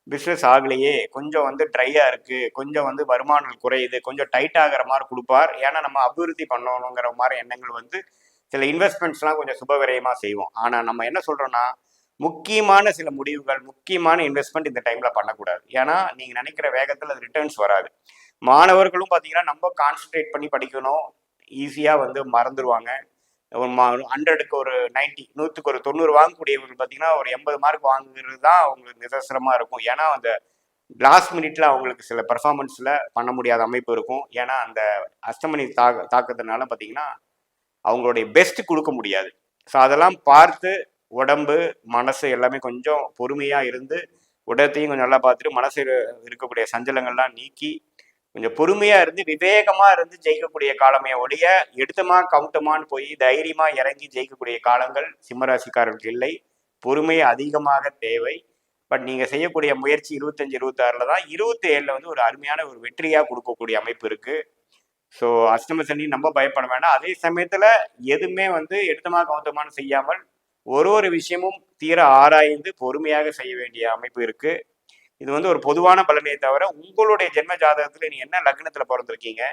Speaker 1: பிஸ்னஸ் ஆகலையே, கொஞ்சம் வந்து ட்ரையா இருக்கு, கொஞ்சம் வந்து வருமானம் குறையுது, கொஞ்சம் டைட் ஆகிற மாதிரி கொடுப்பார். ஏன்னா நம்ம அபிவிருத்தி பண்ணணுங்கிற மாதிரி எண்ணங்கள் வந்து சில இன்வெஸ்ட்மெண்ட்ஸ்லாம் கொஞ்சம் சுபவிரயமா செய்வோம். ஆனா நம்ம என்ன சொல்றோம்னா முக்கியமான சில முடிவுகள், முக்கியமான இன்வெஸ்ட்மெண்ட் இந்த டைம்ல பண்ணக்கூடாது. ஏன்னா நீங்க நினைக்கிற வேகத்தில் அது ரிட்டர்ன்ஸ் வராது. மாணவர்களும் பார்த்தீங்கன்னா நம்ம கான்சன்ட்ரேட் பண்ணி படிக்கணும், ஈஸியாக வந்து மறந்துடுவாங்க. 100க்கு ஒரு 90, 100க்கு ஒரு 90 வாங்கக்கூடியவர்கள் பார்த்தீங்கன்னா ஒரு 80 மார்க் வாங்குறது தான் அவங்களுக்கு நிதர்சனமாக இருக்கும். ஏன்னா அந்த லாஸ்ட் மினிட்ல அவங்களுக்கு சில பர்ஃபார்மன்ஸில் பண்ண முடியாத அமைப்பு இருக்கும். ஏன்னா அந்த அஷ்டமணி தாக்கத்தினால பார்த்தீங்கன்னா அவங்களுடைய பெஸ்ட் கொடுக்க முடியாது. ஸோ அதெல்லாம் பார்த்து உடம்பு மனசு எல்லாமே கொஞ்சம் பொறுமையாக இருந்து உடத்தையும் கொஞ்சம் நல்லா பார்த்துட்டு மனசு இருக்கக்கூடிய சஞ்சலங்கள்லாம் நீக்கி கொஞ்சம் பொறுமையா இருந்து விவேகமா இருந்து ஜெயிக்கக்கூடிய காலமே ஒழிய எடுத்தமா கவுட்டமான்னு போய் தைரியமா இறங்கி ஜெயிக்கக்கூடிய காலங்கள் சிம்மராசிக்காரர்களுக்கு இல்லை. பொறுமை அதிகமாக தேவை. பட் நீங்க செய்யக்கூடிய முயற்சி 25, 26ல தான் 27ல வந்து ஒரு அருமையான ஒரு வெற்றியா கொடுக்கக்கூடிய அமைப்பு இருக்கு. ஸோ அஷ்டம சனி நம்ம பயப்பட வேண்டாம். அதே சமயத்துல எதுவுமே வந்து எடுத்தமா கவுத்தமானு செய்யாமல் ஒரு விஷயமும் தீர ஆராய்ந்து பொறுமையாக செய்ய வேண்டிய அமைப்பு இருக்கு. இது வந்து ஒரு பொதுவான பலனே தவிர உங்களுடைய ஜென்ம ஜாதகத்துல நீ என்ன லக்னத்துல பிறந்திருக்கீங்க,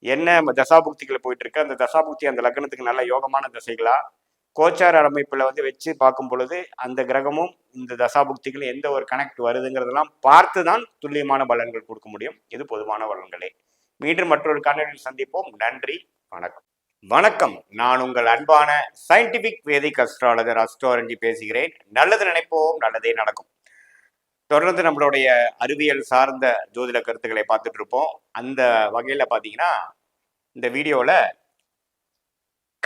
Speaker 1: என்ன தசாபுக்திகளை போயிட்டு இருக்கு, அந்த தசாபுக்தி அந்த லக்னத்துக்கு நல்ல யோகமான தசைகளா, கோச்சார அமைப்புல வந்து வச்சு பார்க்கும் பொழுது அந்த கிரகமும் இந்த தசாபுக்திகள் எந்த ஒரு கனெக்ட் வருதுங்கிறதெல்லாம் பார்த்து தான் துல்லியமான பலன்கள் கொடுக்க முடியும். இது பொதுவான பலன்களே. மீண்டும் மற்றொரு காணொலியில் சந்திப்போம். நன்றி, வணக்கம். வணக்கம், நான் உங்கள் அன்பான சயின்டிபிக் வேதிக் அஸ்ட்ராலஜர் அஸ்ட்ரோரஞ்சி பேசுகிறேன். நல்லது நினைப்போம், நல்லதே நடக்கும். தொடர்ந்து நம்மளுடைய அறிவியல் சார்ந்த ஜோதிட கருத்துக்களை பார்த்துட்டு இருப்போம். அந்த வகையில் பார்த்தீங்கன்னா இந்த வீடியோவில்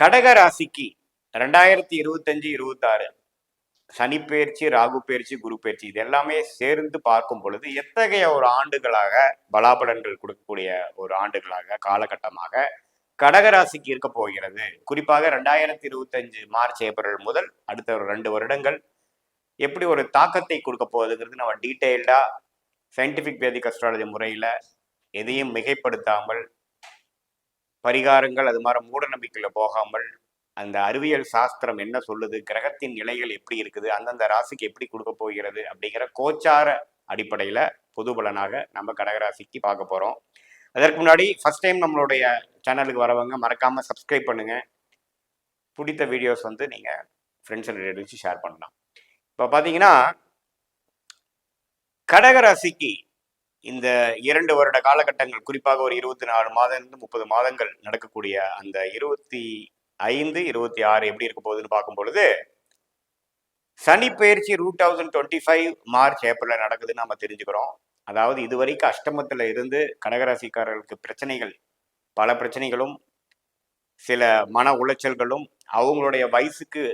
Speaker 1: கடக ராசிக்கு 2025, 26 சனி பயிற்சி, ராகு பயிற்சி, குரு பயிற்சி இது எல்லாமே சேர்ந்து பார்க்கும் பொழுது எத்தகைய ஒரு ஆண்டுகளாக பலாபலன்கள் கொடுக்கக்கூடிய ஒரு ஆண்டுகளாக காலகட்டமாக கடகராசிக்கு இருக்க போகிறது. குறிப்பாக 2025 மார்ச், ஏப்ரல் முதல் அடுத்த ஒரு 2 வருடங்கள் எப்படி ஒரு தாக்கத்தை கொடுக்க போகுதுங்கிறது நம்ம டீட்டெயில்டா சயின்டிபிக் வேதிக் அஸ்ட்ராலஜி முறையில் எதையும் மிகைப்படுத்தாமல் பரிகாரங்கள் அது மாதிரி மூட நம்பிக்கையில் போகாமல் அந்த அறிவியல் சாஸ்திரம் என்ன சொல்லுது, கிரகத்தின் நிலைகள் எப்படி இருக்குது, அந்தந்த ராசிக்கு எப்படி கொடுக்க போகிறது அப்படிங்கிற கோச்சார அடிப்படையில் பொது பலனாக நம்ம கடகராசிக்கு பார்க்க போகிறோம். அதற்கு முன்னாடி ஃபர்ஸ்ட் டைம் நம்மளுடைய சேனலுக்கு வரவங்க மறக்காமல் சப்ஸ்கிரைப் பண்ணுங்கள். பிடித்த வீடியோஸ் வந்து நீங்கள் ஃப்ரெண்ட்ஸ் அண்ட் ரிலேட்டிவ்ஸ் ஷேர் பண்ணலாம். இப்போ பார்த்தீங்கன்னா கடகராசிக்கு இந்த 2 வருட காலகட்டங்கள், குறிப்பாக ஒரு 24 மாதம் 30 மாதங்கள் நடக்கக்கூடிய அந்த 25, 26 எப்படி இருக்க போகுதுன்னு பார்க்கும் பொழுது, சனி பயிற்சி 2025 மார்ச் ஏப்ரலில் நடக்குதுன்னு நம்ம தெரிஞ்சுக்கிறோம். அதாவது இதுவரைக்கும் அஷ்டமத்தில் இருந்து கடகராசிக்காரர்களுக்கு பிரச்சனைகள், பல பிரச்சனைகளும் சில மன உளைச்சல்களும் அவங்களுடைய வயசுக்கு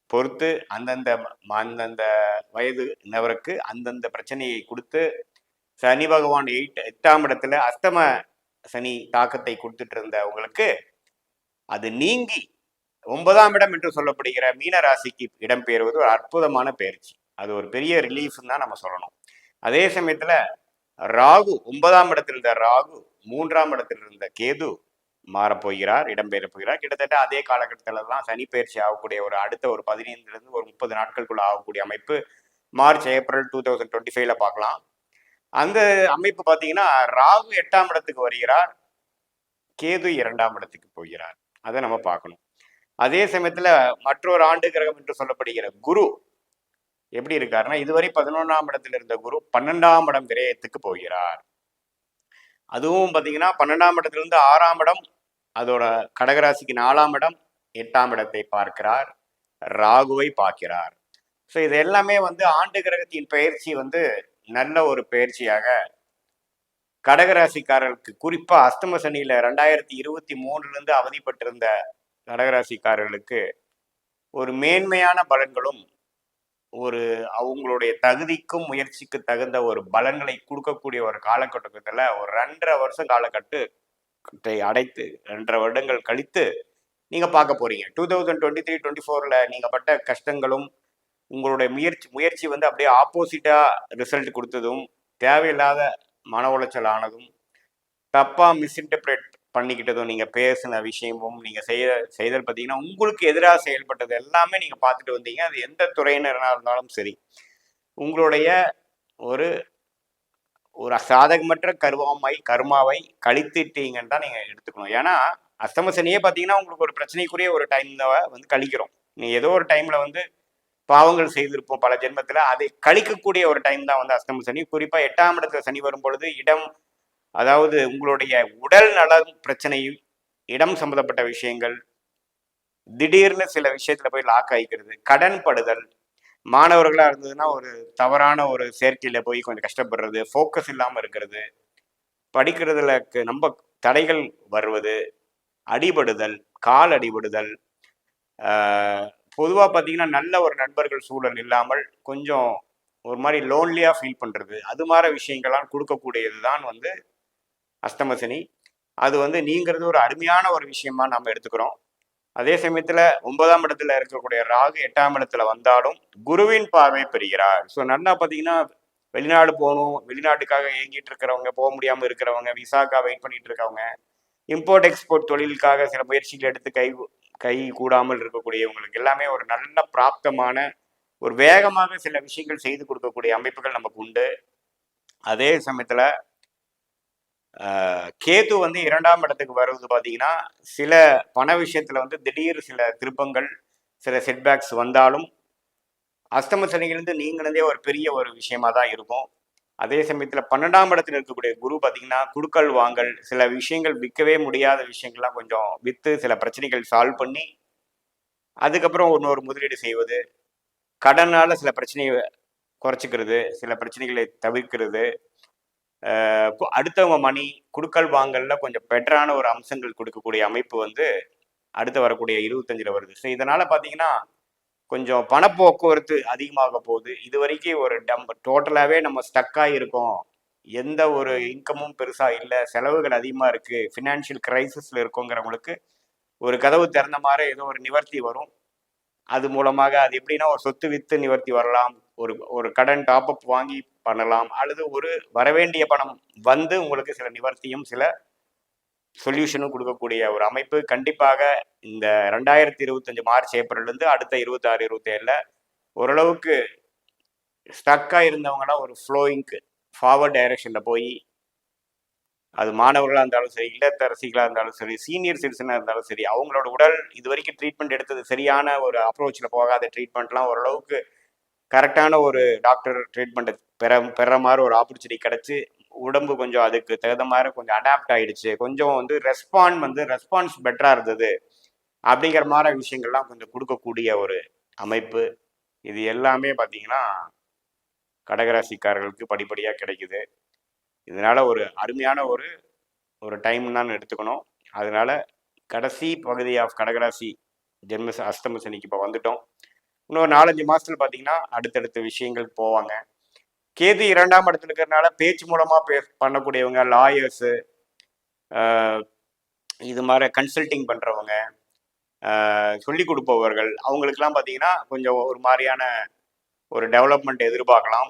Speaker 1: பொறுத்து அந்தந்த வயது நபருக்கு அந்தந்த பிரச்சனையை கொடுத்து சனி பகவான் 8ஆம் இடத்துல அஸ்தம சனி தாக்கத்தை கொடுத்துட்டு இருந்தவங்களுக்கு அது நீங்கி 9ஆம் இடம் என்று சொல்லப்படுகிற மீன ராசிக்கு இடம்பெயர்வது ஒரு அற்புதமான பயிற்சி. அது ஒரு பெரிய ரிலீஃப்னு தான் நம்ம சொல்லணும். அதே சமயத்துல ராகு 9ஆம் இடத்தில் இருந்த ராகு 3ஆம் இடத்தில் இருந்த கேது மாறப்போகிறார், இடம்பெயர போகிறார். கிட்டத்தட்ட அதே காலகட்டத்தில் தான் சனி பயிற்சி ஆகக்கூடிய ஒரு அடுத்த ஒரு 15 ஒரு 30 நாட்களுக்குள்ள ஆகக்கூடிய அமைப்பு மார்ச் ஏப்ரல் 2025 பார்க்கலாம். அந்த அமைப்பு பார்த்தீங்கன்னா ராகு 8ஆம் இடத்துக்கு வருகிறார், கேது 2ஆம் இடத்துக்கு போகிறார். அதை நம்ம பார்க்கணும். அதே சமயத்துல மற்றொரு ஆண்டு கிரகம் என்று சொல்லப்படுகிற குரு எப்படி இருக்காருன்னா, இதுவரை 11ஆம் இடத்தில் இருந்த குரு 12ஆம் இடம் விரயத்துக்கு போகிறார். அதுவும் பார்த்தீங்கன்னா 12ஆம் இடத்திலிருந்து 6ஆம் இடம், அதோட கடகராசிக்கு 4ஆம் இடம், 8ஆம் இடத்தை பார்க்கிறார், ராகுவை பார்க்கிறார். ஸோ இது எல்லாமே வந்து ஆண்டு கிரகத்தின் பயிற்சி வந்து நல்ல ஒரு பயிற்சியாக கடகராசிக்காரர்களுக்கு, குறிப்பா அஸ்தம சனியில 2023 அவதிப்பட்டிருந்த கடகராசிக்காரர்களுக்கு ஒரு மேன்மையான பலன்களும் ஒரு அவங்களுடைய தகுதிக்கும் முயற்சிக்கு தகுந்த ஒரு பலன்களை கொடுக்கக்கூடிய ஒரு காலகட்டத்தில் ஒரு 2.5 வருஷம் காலகட்டத்தை அடைத்து 2.5 வருடங்கள் கழித்து நீங்க பார்க்க போறீங்க. 2023-24 நீங்க பட்ட கஷ்டங்களும் உங்களுடைய முயற்சி வந்து அப்படியே ஆப்போசிட்டா ரிசல்ட் கொடுத்ததும், தேவையில்லாத மன உளைச்சல் ஆனதும், தப்பா மிஸ்இன்டர்பிரேட் பண்ணிக்கிட்டதும், நீங்க பேசின விஷயமும், நீங்க செய்தல் பார்த்தீங்கன்னா உங்களுக்கு எதிராக செயல்பட்டது எல்லாமே நீங்க பார்த்துட்டு வந்தீங்க. அது எந்த துறையினராக இருந்தாலும் சரி, உங்களுடைய ஒரு ஒரு சாதகமற்ற கர்மாவை கழித்துட்டீங்கன்னு தான் நீங்க எடுத்துக்கணும். ஏன்னா அஸ்தம சனியே பார்த்தீங்கன்னா உங்களுக்கு ஒரு பிரச்சனைக்குரிய ஒரு டைம் வந்து கழிக்கிறோம். நீ ஏதோ ஒரு டைம்ல வந்து பாவங்கள் செய்திருப்போம் பல ஜென்மத்துல, அதை கழிக்கக்கூடிய ஒரு டைம் தான் வந்து அஸ்தம சனி. குறிப்பா 8ஆம் இடத்துல சனி வரும் பொழுது அதாவது உங்களுடைய உடல் நலம் பிரச்சனையும், இடம் சம்பந்தப்பட்ட விஷயங்கள், திடீர்னு சில விஷயத்துல போய் லாக் ஆகிக்கிறது, கடன் படுதல், மாணவர்களா இருந்ததுன்னா ஒரு தவறான ஒரு சேர்க்கையில போய் கொஞ்சம் கஷ்டப்படுறது, ஃபோக்கஸ் இல்லாம இருக்கிறது, படிக்கிறதுல நம்ம தடைகள் வருவது, அடிபடுதல், கால் அடிபடுதல், பொதுவாக பார்த்தீங்கன்னா நல்ல ஒரு நண்பர்கள் சூழல் இல்லாமல் கொஞ்சம் ஒரு மாதிரி லோன்லியாக ஃபீல் பண்ணுறது, அது மாதிரி விஷயங்கள்லாம் கொடுக்கக்கூடியது தான் வந்து அஸ்தம சனி. அது வந்து நீங்கிறது ஒரு அருமையான ஒரு விஷயமா நம்ம எடுத்துக்கிறோம். அதே சமயத்தில் 9ஆம் இடத்துல இருக்கக்கூடிய ராகு 8ஆம் இடத்துல வந்தாலும் குருவின் பார்வை பெறுகிறார். ஸோ நல்லா பார்த்தீங்கன்னா வெளிநாடு போகணும், வெளிநாட்டுக்காக ஏங்கிட்டு இருக்கிறவங்க, போக முடியாமல் இருக்கிறவங்க, விசாக்காக வெயிட் பண்ணிட்டு இருக்கவங்க, இம்போர்ட் எக்ஸ்போர்ட் தொழிலுக்காக சில முயற்சிகள் எடுத்து கை கூடாமல் இருக்கக்கூடியவங்களுக்கு எல்லாமே ஒரு நல்ல பிராப்தமான ஒரு வேகமாக சில விஷயங்கள் செய்து கொடுக்கக்கூடிய அமைப்புகள் நமக்கு உண்டு. அதே சமயத்துல கேது வந்து 2ஆம் இடத்துக்கு வருவது பார்த்தீங்கன்னா சில பண விஷயத்துல வந்து திடீர் சில திருப்பங்கள், சில செட்பேக்ஸ் வந்தாலும் அஸ்தம சனியிலிருந்து நீங்கினதே ஒரு பெரிய ஒரு விஷயமா தான் இருக்கும். அதே சமயத்துல 12ஆம் இடத்துல இருக்கக்கூடிய குரு பார்த்தீங்கன்னா குடுக்கல் வாங்கல், சில விஷயங்கள் விற்கவே முடியாத விஷயங்கள்லாம் கொஞ்சம் விற்று சில பிரச்சனைகள் சால்வ் பண்ணி அதுக்கப்புறம் இன்னொரு முதலீடு செய்வது, கடனால சில பிரச்சனையை குறைச்சிக்கிறது, சில பிரச்சனைகளை தவிர்க்கிறது, அடுத்தவங்க மணி குடுக்கல் வாங்கல்ல கொஞ்சம் பெட்டரான ஒரு அம்சங்கள் கொடுக்கக்கூடிய அமைப்பு வந்து அடுத்து வரக்கூடிய 25 வருது. ஸோ இதனால பார்த்தீங்கன்னா கொஞ்சம் பணப்போக்குவரத்து அதிகமாக போகுது. இது வரைக்கும் ஒரு டோட்டலாகவே நம்ம ஸ்டக்காக இருக்கோம், எந்த ஒரு இன்கமும் பெருசாக இல்லை, செலவுகள் அதிகமாக இருக்குது, ஃபினான்ஷியல் கிரைசிஸில் இருக்கோங்கிறவங்களுக்கு ஒரு கதவு திறந்த மாதிரி ஏதோ ஒரு நிவர்த்தி வரும். அது மூலமாக அது எப்படின்னா ஒரு சொத்து வித்து நிவர்த்தி வரலாம், ஒரு கடன் டாப்அப் வாங்கி பண்ணலாம், அல்லது ஒரு வரவேண்டிய பணம் வந்து உங்களுக்கு சில நிவர்த்தியும் சில சொல்யூஷனும் கொடுக்கக்கூடிய ஒரு அமைப்பு கண்டிப்பாக இந்த 2025 மார்ச் ஏப்ரல்லேருந்து அடுத்த 26 27 ஓரளவுக்கு ஸ்டக்காக இருந்தவங்களாம் ஒரு ஃப்ளோயிங்க்கு ஃபார்வர்ட் டைரக்ஷனில் போய் அது மாணவர்களாக இருந்தாலும் சரி, இல்லத்தரசிகளாக இருந்தாலும் சரி, சீனியர் சிட்டிசனாக இருந்தாலும் சரி, அவங்களோட உடல் இது வரைக்கும் ட்ரீட்மெண்ட் எடுத்தது சரியான ஒரு அப்ரோச்சில் போகாத ட்ரீட்மெண்ட்லாம் ஓரளவுக்கு கரெக்டான ஒரு டாக்டர் ட்ரீட்மெண்ட்டை பெற மாதிரி ஒரு ஆப்பர்ச்சுனிட்டி கிடச்சி உடம்பு கொஞ்சம் அதுக்கு தகுந்த மாதிரி கொஞ்சம் அடாப்ட் ஆகிடுச்சு, கொஞ்சம் வந்து ரெஸ்பான்ஸ் பெட்டராக இருந்தது அப்படிங்கிற மாதிரி விஷயங்கள்லாம் கொஞ்சம் கொடுக்கக்கூடிய ஒரு அமைப்பு. இது எல்லாமே பார்த்தீங்கன்னா கடகராசிக்காரர்களுக்கு படிப்படியாக கிடைக்குது. இதனால ஒரு அருமையான ஒரு டைம் தான் எடுத்துக்கணும். அதனால கடைசி பகுதி ஆஃப் கடகராசி அஷ்டம சனிக்கு இப்போ வந்துட்டோம். இன்னொரு 4-5 மாதத்துல பார்த்தீங்கன்னா அடுத்தடுத்த விஷயங்களுக்கு போவாங்க. கேது 2ஆம் இடத்துல இருக்கிறதுனால பேச்சு மூலமாக பண்ணக்கூடியவங்க, லாயர்ஸு, இது மாதிரி கன்சல்டிங் பண்ணுறவங்க, சொல்லிக் கொடுப்பவர்கள், அவங்களுக்கெல்லாம் பார்த்தீங்கன்னா கொஞ்சம் ஒரு மாதிரியான ஒரு டெவலப்மெண்ட் எதிர்பார்க்கலாம்.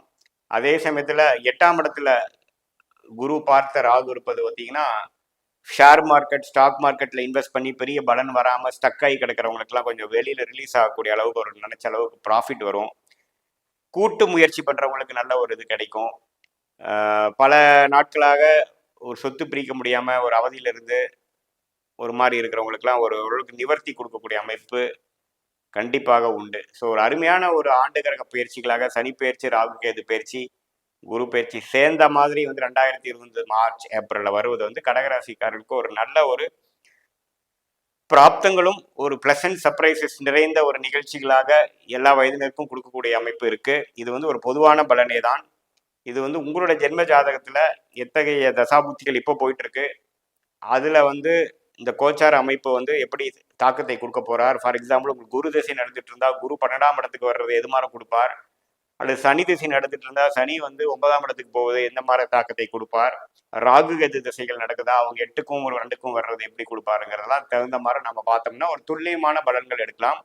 Speaker 1: அதே சமயத்தில் 8ஆம் இடத்துல குரு பார்த்த ராகு இருப்பது பார்த்தீங்கன்னா ஷேர் மார்க்கெட், ஸ்டாக் மார்க்கெட்டில் இன்வெஸ்ட் பண்ணி பெரிய பலன் வராமல் ஸ்டக் ஆகி கிடக்கிறவங்களுக்குலாம் கொஞ்சம் வெளியில் ரிலீஸ் ஆகக்கூடிய அளவுக்கு ஒரு நினச்ச அளவுக்கு ப்ராஃபிட் வரும். கூட்டு முயற்சி பண்ணுறவங்களுக்கு நல்ல ஒரு இது கிடைக்கும். பல நாட்களாக ஒரு சொத்து பிரிக்க முடியாமல் ஒரு அவதியிலிருந்து ஒரு மாதிரி இருக்கிறவங்களுக்குலாம் ஓரளவுக்கு நிவர்த்தி கொடுக்கக்கூடிய அமைப்பு கண்டிப்பாக உண்டு. ஸோ ஒரு அருமையான ஒரு ஆண்டு கிரக பயிற்சிகளாக சனி பயிற்சி, ராகு கேது பயிற்சி, குரு பயிற்சி சேர்ந்த மாதிரி வந்து 2020 மார்ச் ஏப்ரலில் வருவது வந்து கடகராசிக்காரர்களுக்கு ஒரு நல்ல ஒரு பிராப்தங்களும் ஒரு பிளசன்ட் சர்ப்ரைசஸ் நிறைந்த ஒரு நிகழ்ச்சிகளாக எல்லா வயதினருக்கும் கொடுக்கக்கூடிய அமைப்பு இருக்கு. இது வந்து ஒரு பொதுவான பலனே தான். இது வந்து உங்களோட ஜென்ம ஜாதகத்துல எத்தகைய தசாபுத்திகள் இப்போ போயிட்டு இருக்கு, அதுல வந்து இந்த கோச்சார அமைப்பு வந்து எப்படி தாக்கத்தை கொடுக்க போறார். ஃபார் எக்ஸாம்பிள் உங்களுக்கு குரு திசை நடந்துட்டு இருந்தா குரு 12ஆம் இடத்துக்கு வர்றது எது மாதிரி கொடுப்பார், அல்லது சனி திசை நடந்துட்டு இருந்தா சனி வந்து 9ஆம் இடத்துக்கு போவது எந்த மாதிரி தாக்கத்தை கொடுப்பார், ராகு கேது திசைகள் நடக்குதா அவங்க 8க்கும் ஒரு 2க்கும் வர்றது எப்படி கொடுப்பாருங்கிறதெல்லாம் தகுந்த மாதிரி நம்ம பார்த்தோம்னா ஒரு துல்லியமான பலன்கள் எடுக்கலாம்.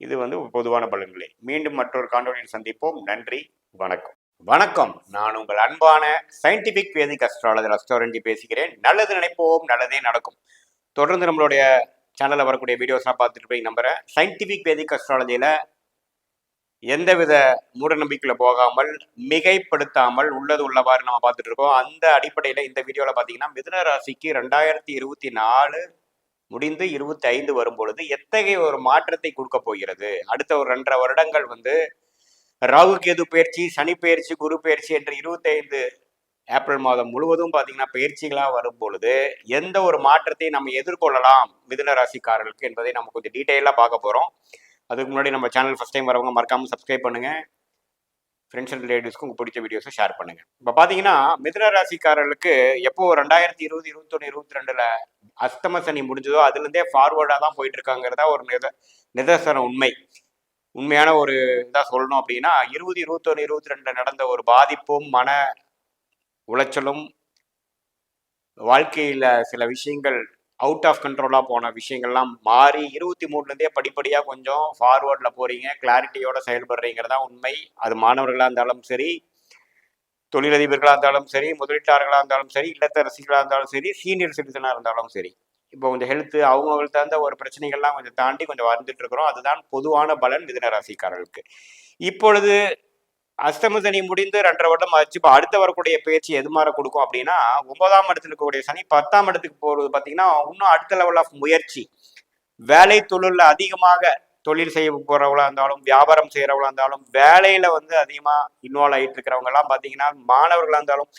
Speaker 1: இது வந்து பொதுவான பலன்களே. மீண்டும் மற்றொரு காணொலியில் சந்திப்போம். நன்றி, வணக்கம். வணக்கம், நான் உங்கள் அன்பான சயின்டிபிக் வேதிக் அஸ்ட்ராலஜர் அஸ்ட்ரோரஞ்சி பேசுகிறேன். நல்லது நினைப்போம், நல்லதே நடக்கும். தொடர்ந்து நம்மளுடைய சேனலில் வரக்கூடிய வீடியோஸ்லாம் பார்த்துட்டு போய் நம்புகிறேன். சயின்டிபிக் வேதிக் அஸ்ட்ராலஜியில் எந்தவித மூட நம்பிக்கையில் போகாமல் மிகைப்படுத்தாமல் உள்ளது உள்ளவாறு நம்ம பார்த்துட்டு இருக்கோம். அந்த அடிப்படையில் இந்த வீடியோவில் பார்த்தீங்கன்னா மிதுன ராசிக்கு 2024 முடிந்து 25 வரும்பொழுது எத்தகைய ஒரு மாற்றத்தை கொடுக்க போகிறது, அடுத்த ஒரு 2.5 வருடங்கள் வந்து ராகு கேது பயிற்சி, சனி பயிற்சி, குரு பயிற்சி என்று 25 ஏப்ரல் மாதம் முழுவதும் பார்த்தீங்கன்னா பயிற்சிகளாக வரும் பொழுது எந்த ஒரு மாற்றத்தை நம்ம எதிர்கொள்ளலாம் மிதுன ராசிக்காரர்களுக்கு என்பதை நம்ம கொஞ்சம் டீட்டெயிலாக பார்க்க போகிறோம். அதுக்கு முன்னாடி நம்ம சேனல் ஃபஸ்ட் டைம் வரவங்க மறக்காமல் சப்ஸ்கிரைப் பண்ணுங்கள். ஃப்ரெண்ட்ஸ் அண்ட் ரிலேட்டிவ்ஸ்க்கு உங்கள் பிடிச்ச வீடியோஸை ஷேர் பண்ணுங்கள். இப்போ பார்த்தீங்கன்னா மிதுன ராசிக்காரர்களுக்கு எப்போ 2020, 21, 22 அஸ்தம சனி முடிஞ்சதோ அதுலேருந்தே ஃபார்வர்டாக தான் போயிட்டு இருக்காங்கிறதா ஒரு நிதர்சன உண்மையான ஒரு இதாக சொல்லணும். அப்படின்னா 20, 21, 22 நடந்த ஒரு பாதிப்பும் மன உளைச்சலும் வாழ்க்கையில் சில விஷயங்கள் அவுட் ஆஃப் கண்ட்ரோலாக போன விஷயங்கள்லாம் மாறி 23லேருந்தே படிப்படியாக கொஞ்சம் ஃபார்வர்டில் போகிறீங்க, கிளாரிட்டியோட செயல்படுறீங்கிறதா உண்மை. அது மாணவர்களாக இருந்தாலும் சரி, தொழிலதிபர்களாக இருந்தாலும் சரி, முதலீட்டாளர்களாக இருந்தாலும் சரி, இல்லத்தரசிகளாக இருந்தாலும் சரி, சீனியர் சிட்டிசனாக இருந்தாலும் சரி, இப்போ கொஞ்சம் ஹெல்த்து அவங்களுக்கு தகுந்த ஒரு பிரச்சனைகள்லாம் கொஞ்சம் தாண்டி கொஞ்சம் வந்துட்டு இருக்கிறோம். அதுதான் பொதுவான பலன் மிதுன ராசிக்காரர்களுக்கு. இப்பொழுது அஷ்டம சனி முடிந்து 2.5 வருடம் ஆச்சு. இப்போ அடுத்த வரக்கூடிய பயிற்சி எது மாதிரி கொடுக்கும் அப்படின்னா 9ஆம் இடத்துல இருக்கக்கூடிய சனி 10ஆம் இடத்துக்கு போகிறது பார்த்தீங்கன்னா இன்னும் அடுத்த லெவல் ஆஃப் முயற்சி, வேலை தொழிலில் அதிகமாக தொழில் செய்ய போகிறவங்களா இருந்தாலும், வியாபாரம் செய்கிறவங்களா இருந்தாலும், வேலையில் வந்து அதிகமாக இன்வால்வ் ஆகிட்டு இருக்கிறவங்க எல்லாம் பார்த்தீங்கன்னா மாணவர்களாக இருந்தாலும்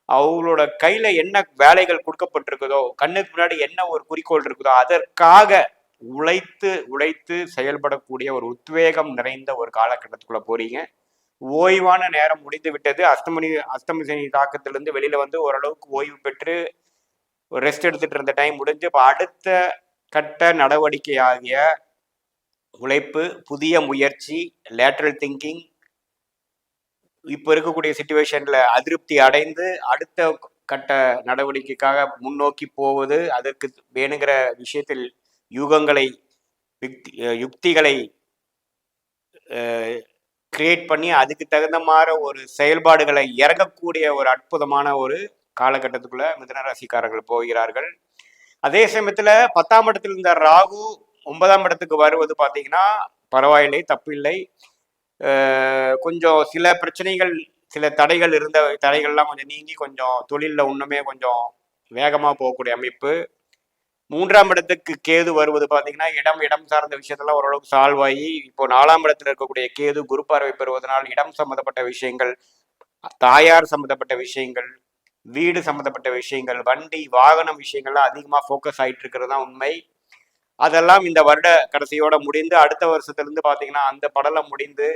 Speaker 1: அவங்களோட கையில் என்ன வேலைகள் கொடுக்கப்பட்டிருக்குதோ, கண்ணுக்கு முன்னாடி என்ன ஒரு குறிக்கோள் இருக்குதோ அதற்காக உழைத்து செயல்படக்கூடிய ஒரு உத்வேகம் நிறைந்த ஒரு காலகட்டத்துக்குள்ள போறீங்க. ஓய்வான நேரம் முடிந்து விட்டது. அஷ்டம சனி தாக்கத்திலிருந்து வெளியில வந்து ஓரளவுக்கு ஓய்வு பெற்று ரெஸ்ட் எடுத்துட்டு இருந்த டைம் முடிஞ்சு இப்போ அடுத்த கட்ட நடவடிக்கை ஆகிய உழைப்பு, புதிய முயற்சி, லேட்டரல் திங்கிங், இப்போ இருக்கக்கூடிய சிச்சுவேஷன்ல அதிருப்தி அடைந்து அடுத்த கட்ட நடவடிக்கைக்காக முன்னோக்கி போவது, அதற்கு வேணுங்கிற விஷயத்தில் யுக்திகளை கிரியேட் பண்ணி அதுக்கு தகுந்த மாதிரி ஒரு செயல்பாடுகளை இறங்கக்கூடிய ஒரு அற்புதமான ஒரு காலகட்டத்துக்குள்ள மிதுன ராசிக்காரர்கள் போகிறார்கள். அதே சமயத்துல 10ஆம் இடத்துல இருந்த ராகு 9ஆம் இடத்துக்கு வருவது பார்த்தீங்கன்னா பரவாயில்லை, தப்பில்லை. கொஞ்சம் சில பிரச்சனைகள், சில தடைகள் இருந்த தடைகள்லாம் கொஞ்சம் நீங்கி கொஞ்சம் தொழிலில் இன்னுமே கொஞ்சம் வேகமாக போகக்கூடிய அமைப்பு. 3ஆம் இடத்துக்கு கேது வருவது பார்த்தீங்கன்னா இடம் சார்ந்த விஷயத்தெல்லாம் ஓரளவுக்கு சால்வ் ஆகி இப்போ 4ஆம் இடத்துல இருக்கக்கூடிய கேது குரு பார்வை பெறுவதனால் இடம் சம்மந்தப்பட்ட விஷயங்கள், தாயார் சம்மந்தப்பட்ட விஷயங்கள், வீடு சம்மந்தப்பட்ட விஷயங்கள், வண்டி வாகனம் விஷயங்கள்லாம் அதிகமாக ஃபோக்கஸ் ஆகிட்டு இருக்கிறது தான் உண்மை. அதெல்லாம் இந்த வருட கடைசியோட முடிந்து அடுத்த வருஷத்துலேருந்து பார்த்தீங்கன்னா அந்த படலம் முடிந்து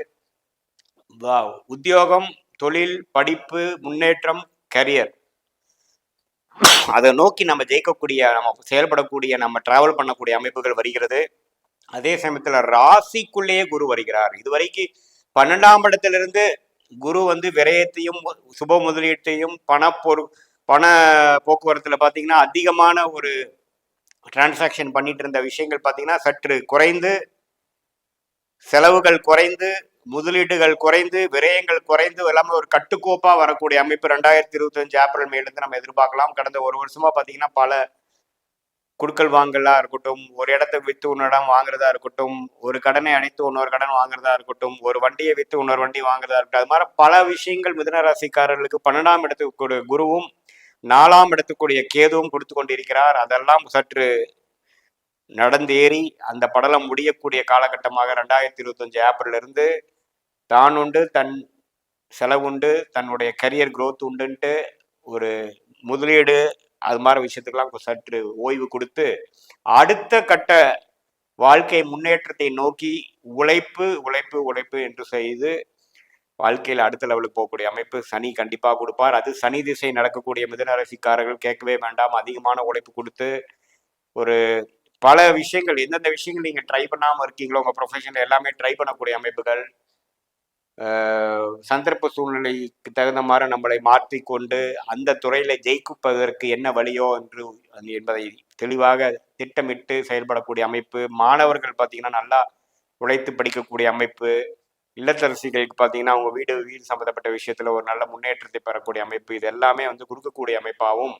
Speaker 1: உத்தியோகம், தொழில், படிப்பு, முன்னேற்றம், கரியர் அதை நோக்கி நம்ம ஜெயிக்கக்கூடிய, நம்ம செயல்படக்கூடிய, நம்ம டிராவல் பண்ணக்கூடிய அமைப்புகள் வருகிறது. அதே சமயத்துல ராசிக்குள்ளேயே குரு வருகிறார். இதுவரைக்கும் 12ஆம் இடத்திலிருந்து குரு வந்து விரயத்தையும் சுப முதலீட்டையும் பண போக்குவரத்துல பாத்தீங்கன்னா அதிகமான ஒரு டிரான்சாக்ஷன் பண்ணிட்டு இருந்த விஷயங்கள் பாத்தீங்கன்னா சற்று குறைந்து, செலவுகள் குறைந்து, முதலீடுகள் குறைந்து, விரயங்கள் குறைந்து எல்லாமே ஒரு கட்டுக்கோப்பா வரக்கூடிய அமைப்பு 2025 ஏப்ரல் மேலேருந்து நம்ம எதிர்பார்க்கலாம். கடந்த ஒரு வருஷமா பாத்தீங்கன்னா பல குடுக்கல் வாங்கலா இருக்கட்டும், ஒரு இடத்தை வித்து இன்னொரு இடம் வாங்குறதா இருக்கட்டும், ஒரு கடனை அடைத்து இன்னொரு கடன் வாங்குறதா இருக்கட்டும், ஒரு வண்டியை வித்து இன்னொரு வண்டி வாங்குறதா இருக்கட்டும், அது மாதிரி பல விஷயங்கள் மிதுன ராசிக்காரர்களுக்கு 12ஆம் இடத்துக்கு குருவும் 4ஆம் இடத்துக்குரிய கேதுவும் கொடுத்து கொண்டிருக்கிறார். அதெல்லாம் சற்று நடந்தேறி அந்த படலம் முடியக்கூடிய காலகட்டமாக 2025 ஏப்ரல் இருந்து தான் உண்டு, தன் செலவுண்டு, தன்னுடைய கரியர் growth உண்டுன்ட்டு ஒரு முதலீடு அது மாதிரி விஷயத்துக்கெல்லாம் சற்று ஓய்வு கொடுத்து அடுத்த கட்ட வாழ்க்கை முன்னேற்றத்தை நோக்கி உழைப்பு உழைப்பு உழைப்பு என்று செய்து வாழ்க்கையில் அடுத்த லெவலுக்கு போகக்கூடிய அமைப்பு சனி கண்டிப்பாக கொடுப்பார். அது சனி திசை நடக்கக்கூடிய மிதுன ராசிக்காரர்கள் கேட்கவே வேண்டாம். அதிகமான உழைப்பு கொடுத்து ஒரு பல விஷயங்கள், எந்தெந்த விஷயங்கள் நீங்கள் ட்ரை பண்ணாமல் இருக்கீங்களோ உங்கள் ப்ரொஃபஷனில் எல்லாமே ட்ரை பண்ணக்கூடிய அமைப்புகள், சந்தர்ப்ப சூழ்நிலைக்கு தகுந்த மாதிரி நம்மளை மாற்றிக்கொண்டு அந்த துறையில ஜெயிப்பதற்கு என்ன வழியோ என்று என்பதை தெளிவாக திட்டமிட்டு செயல்படக்கூடிய அமைப்பு. மாணவர்கள் பார்த்தீங்கன்னா நல்லா உழைத்து படிக்கக்கூடிய அமைப்பு. இல்லத்தரசிகளுக்கு பார்த்தீங்கன்னா அவங்க வீடு சம்மந்தப்பட்ட விஷயத்துல ஒரு நல்ல முன்னேற்றத்தை பெறக்கூடிய அமைப்பு. இது எல்லாமே வந்து கொடுக்கக்கூடிய அமைப்பாகவும்,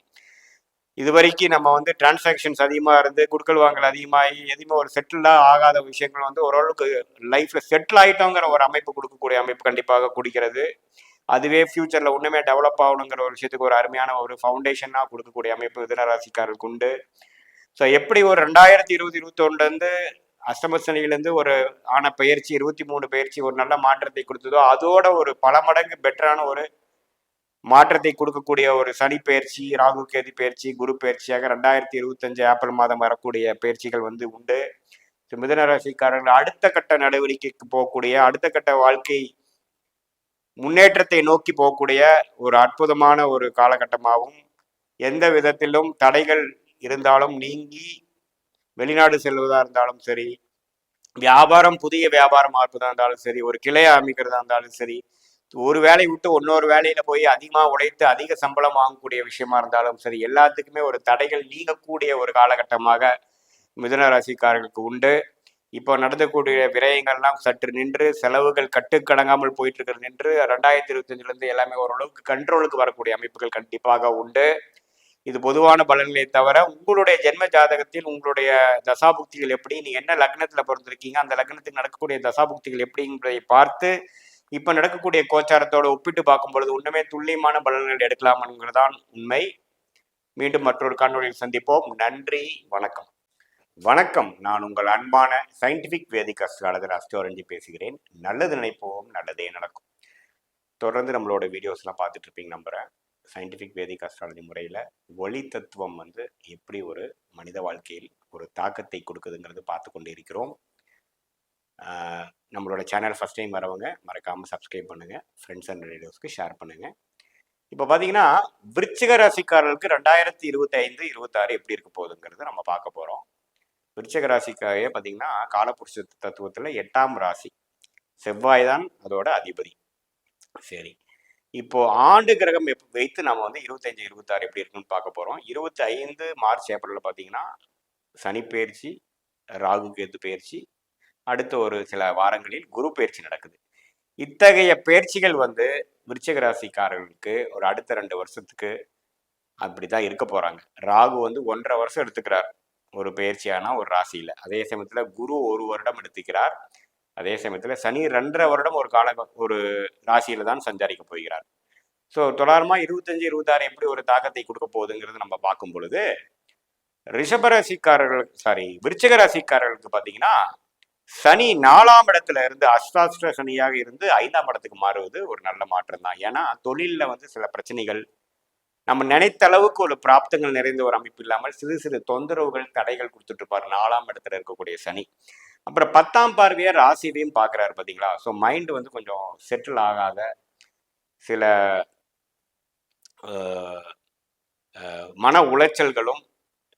Speaker 1: இதுவரைக்கும் நம்ம வந்து டிரான்சாக்ஷன்ஸ் அதிகமாக இருந்து குடுக்கல் வாங்கல் அதிகமாகி எதுவுமே ஒரு செட்டில்டாக ஆகாத விஷயங்கள் வந்து ஓரளவுக்கு லைஃப்ல செட்டில் ஆகிட்டோங்கிற ஒரு அமைப்பு கொடுக்கக்கூடிய அமைப்பு கண்டிப்பாக குடிக்கிறது. அதுவே ஃபியூச்சர்ல ஒண்ணுமே டெவலப் ஆகணுங்கிற ஒரு விஷயத்துக்கு ஒரு அருமையான ஒரு ஃபவுண்டேஷனாக கொடுக்கக்கூடிய அமைப்பு மிதுனராசிக்காரருக்கு உண்டு. ஸோ எப்படி ஒரு 2020-21 அஷ்டமசனியிலேருந்து ஒரு ஆன பயிற்சி 23 பயிற்சி ஒரு நல்ல மாற்றத்தை கொடுத்ததோ அதோட ஒரு பல மடங்கு பெட்டரான ஒரு மாற்றத்தை கொடுக்கக்கூடிய ஒரு சனி பயிற்சி, ராகு கேது பயிற்சி, குரு பயிற்சியாக 2025 ஏப்ரல் மாதம் வரக்கூடிய பயிற்சிகள் வந்து உண்டு. மிதுன ராசிக்காரர்கள் அடுத்த கட்ட நடவடிக்கைக்கு போகக்கூடிய, அடுத்த கட்ட வாழ்க்கை முன்னேற்றத்தை நோக்கி போகக்கூடிய ஒரு அற்புதமான ஒரு காலகட்டமாகவும், எந்த விதத்திலும் தடைகள் இருந்தாலும் நீங்கி வெளிநாடு செல்வதா இருந்தாலும் சரி, வியாபாரம் புதிய வியாபாரம் ஆக்குறதா இருந்தாலும் சரி, ஒரு கிளையை அமைக்கிறதா இருந்தாலும் சரி, ஒரு வேலையை விட்டு இன்னொரு வேலையில போய் அதிகமாக உழைத்து அதிக சம்பளம் வாங்கக்கூடிய விஷயமா இருந்தாலும் சரி, எல்லாத்துக்குமே ஒரு தடைகள் நீங்கக்கூடிய ஒரு காலகட்டமாக மிதுன ராசிக்காரர்களுக்கு உண்டு. இப்போ நடந்தக்கூடிய விரயங்கள்லாம் சற்று நின்று, செலவுகள் கட்டுக்கடங்காமல் போயிட்டு இருக்கிறது நின்று 2025 எல்லாமே ஓரளவுக்கு கண்ட்ரோலுக்கு வரக்கூடிய அமைப்புகள் கண்டிப்பாக உண்டு. இது பொதுவான பலன்களை தவிர உங்களுடைய ஜென்ம ஜாதகத்தில் உங்களுடைய தசாபுக்திகள் எப்படி, நீங்க என்ன லக்னத்துல பிறந்திருக்கீங்க, அந்த லக்னத்துக்கு நடக்கக்கூடிய தசாபுக்திகள் எப்படிங்கிறதை பார்த்து இப்ப நடக்கக்கூடிய கோச்சாரத்தோட ஒப்பிட்டு பார்க்கும் பொழுது உண்மையே துல்லியமான பலன்கள் எடுக்கலாம்ங்கிறதான் உண்மை. மீண்டும் மற்றொரு காணொலியில் சந்திப்போம். நன்றி, வணக்கம். வணக்கம். நான் உங்கள் அன்பான சயின்டிபிக் வேதிக் அஸ்ட்ராலஜர் அஸ்ட்ரோரஞ்சி பேசுகிறேன். நல்லது நினைப்போம், நல்லதே நடக்கும். தொடர்ந்து நம்மளோட வீடியோஸ்லாம் பார்த்துட்டு இருப்பீங்க நம்புறேன். சயின்டிஃபிக் வேதிக் அஸ்ட்ராலஜி முறையில் ஒளி தத்துவம் வந்து எப்படி ஒரு மனித வாழ்க்கையில் ஒரு தாக்கத்தை கொடுக்குதுங்கிறது பார்த்து கொண்டு இருக்கிறோம். நம்மளோட சேனல் ஃபஸ்ட் டைம் வரவங்க மறக்காமல் சப்ஸ்கிரைப் பண்ணுங்கள், ஃப்ரெண்ட்ஸ் அண்ட் ரிலேட்டிவ்ஸ்க்கு ஷேர் பண்ணுங்கள். இப்போ பார்த்தீங்கன்னா விருச்சிக ராசிக்காரர்களுக்கு 2025-26 எப்படி இருக்க போகுதுங்கிறது நம்ம பார்க்க போகிறோம். விருச்சிக ராசிக்காரே பார்த்தீங்கன்னா காலபுருஷ தத்துவத்தில் 8ஆம் ராசி, செவ்வாய் தான் அதோட அதிபதி. சரி, இப்போ ஆண்டு கிரகம் வைத்து நம்ம வந்து 25-26 எப்படி இருக்குன்னு பார்க்க போகிறோம். 25 மார்ச் ஏப்ரலில் பார்த்தீங்கன்னா சனி பயிற்சி, ராகு கேது பயிற்சி, அடுத்த ஒரு சில வாரங்களில் குரு பயிற்சி நடக்குது. இத்தகைய பயிற்சிகள் வந்து விருச்சிக ராசிக்காரர்களுக்கு ஒரு அடுத்த 2 வருஷத்துக்கு அப்படிதான் இருக்க போறாங்க. ராகு வந்து 1.5 வருஷம் எடுத்துக்கிறார் ஒரு பெயர்ச்சியான ஒரு ராசியில. அதே சமயத்துல குரு 1 வருடம் எடுத்துக்கிறார். அதே சமயத்துல சனி 2.5 வருடம் ஒரு ராசியில தான் சஞ்சாரிக்க போகிறார். ஸோ தொடர்மா 25, 26 எப்படி ஒரு தாக்கத்தை கொடுக்க போகுதுங்கிறது நம்ம பார்க்கும் பொழுது, விருச்சிக ராசிக்காரர்களுக்கு பார்த்தீங்கன்னா, சனி 4ஆம் இடத்துல இருந்து அஷ்டாஷ்ட சனியாக இருந்து 5ஆம் இடத்துக்கு மாறுவது ஒரு நல்ல மாற்றம் தான். ஏன்னா தொழிலில் வந்து சில பிரச்சனைகள், நம்ம நினைத்த அளவுக்கு ஒரு பிராப்தங்கள் நிறைந்த ஒரு அமைப்பு இல்லாமல் சிறு சிறு தொந்தரவுகள், தடைகள் கொடுத்துட்டு இருப்பார் 4ஆம் இடத்துல இருக்கக்கூடிய சனி. அப்புறம் 10ஆம் பார்வையை ராசியையும் பார்க்குறாரு பார்த்தீங்களா. ஸோ மைண்டு வந்து கொஞ்சம் செட்டில் ஆகாத சில மன உளைச்சல்களும்,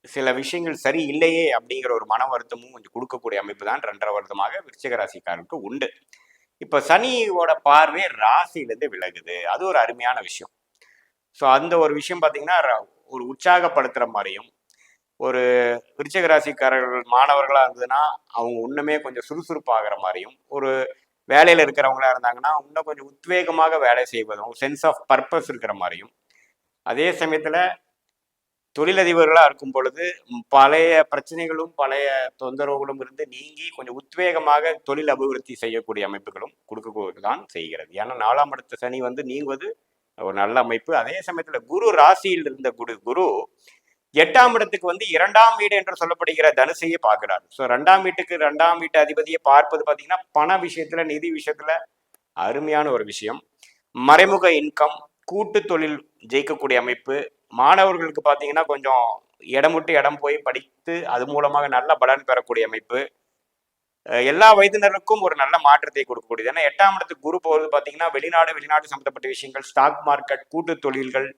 Speaker 1: சில விஷயங்கள் சரி இல்லையே அப்படிங்கிற ஒரு மன வருத்தமும் கொஞ்சம் கொடுக்கக்கூடிய அமைப்பு தான் 2.5 வருடமாக விருச்சிக ராசிக்காரருக்கு உண்டு. இப்போ சனியோட பார்வை ராசியிலேருந்து விலகுது. அது ஒரு அருமையான விஷயம். ஸோ அந்த ஒரு விஷயம் பார்த்தீங்கன்னா ஒரு உற்சாகப்படுத்துகிற மாதிரியும், ஒரு விருச்சிக ராசிக்காரர்கள் மாணவர்களாக இருந்ததுன்னா அவங்க இன்னுமே கொஞ்சம் சுறுசுறுப்பாகிற மாதிரியும், ஒரு வேலையில் இருக்கிறவங்களா இருந்தாங்கன்னா இன்னும் கொஞ்சம் உத்வேகமாக வேலை செய்வதும், சென்ஸ் ஆஃப் பர்பஸ் இருக்கிற மாதிரியும், அதே சமயத்தில் தொழிலதிபர்களாக இருக்கும் பொழுது பழைய பிரச்சனைகளும் பழைய தொந்தரவுகளும் இருந்து நீங்கி கொஞ்சம் உத்வேகமாக தொழில் அபிவிருத்தி செய்யக்கூடிய அமைப்புகளும் கொடுக்கதான் செய்கிறது. ஏன்னா 4ஆம் இடத்து சனி வந்து நீங்குவது ஒரு நல்ல அமைப்பு. அதே சமயத்துல குரு ராசியில் இருந்த குரு 8ஆம் இடத்துக்கு வந்து 2ஆம் வீடு என்று சொல்லப்படுகிற தனுசையே பார்க்கிறார். ஸோ 2ஆம் வீட்டுக்கு 2ஆம் வீட்டு அதிபதியை பார்ப்பது பார்த்தீங்கன்னா பண விஷயத்துல, நிதி விஷயத்துல அருமையான ஒரு விஷயம். மறைமுக இன்கம், கூட்டு தொழில் ஜெயிக்கக்கூடிய அமைப்பு. மாணவர்களுக்கு பார்த்தீங்கன்னா கொஞ்சம் இடம் விட்டு இடம் போய் படித்து அது மூலமாக நல்ல பலன் பெறக்கூடிய அமைப்பு. எல்லா வயதினருக்கும் ஒரு நல்ல மாற்றத்தை கொடுக்கக்கூடியது. ஏன்னா 8ஆம் இடத்துக்கு குரு போகிறது பார்த்தீங்கன்னா வெளிநாடு சம்பந்தப்பட்ட விஷயங்கள், ஸ்டாக் மார்க்கெட், கூட்டு தொழில்கள்,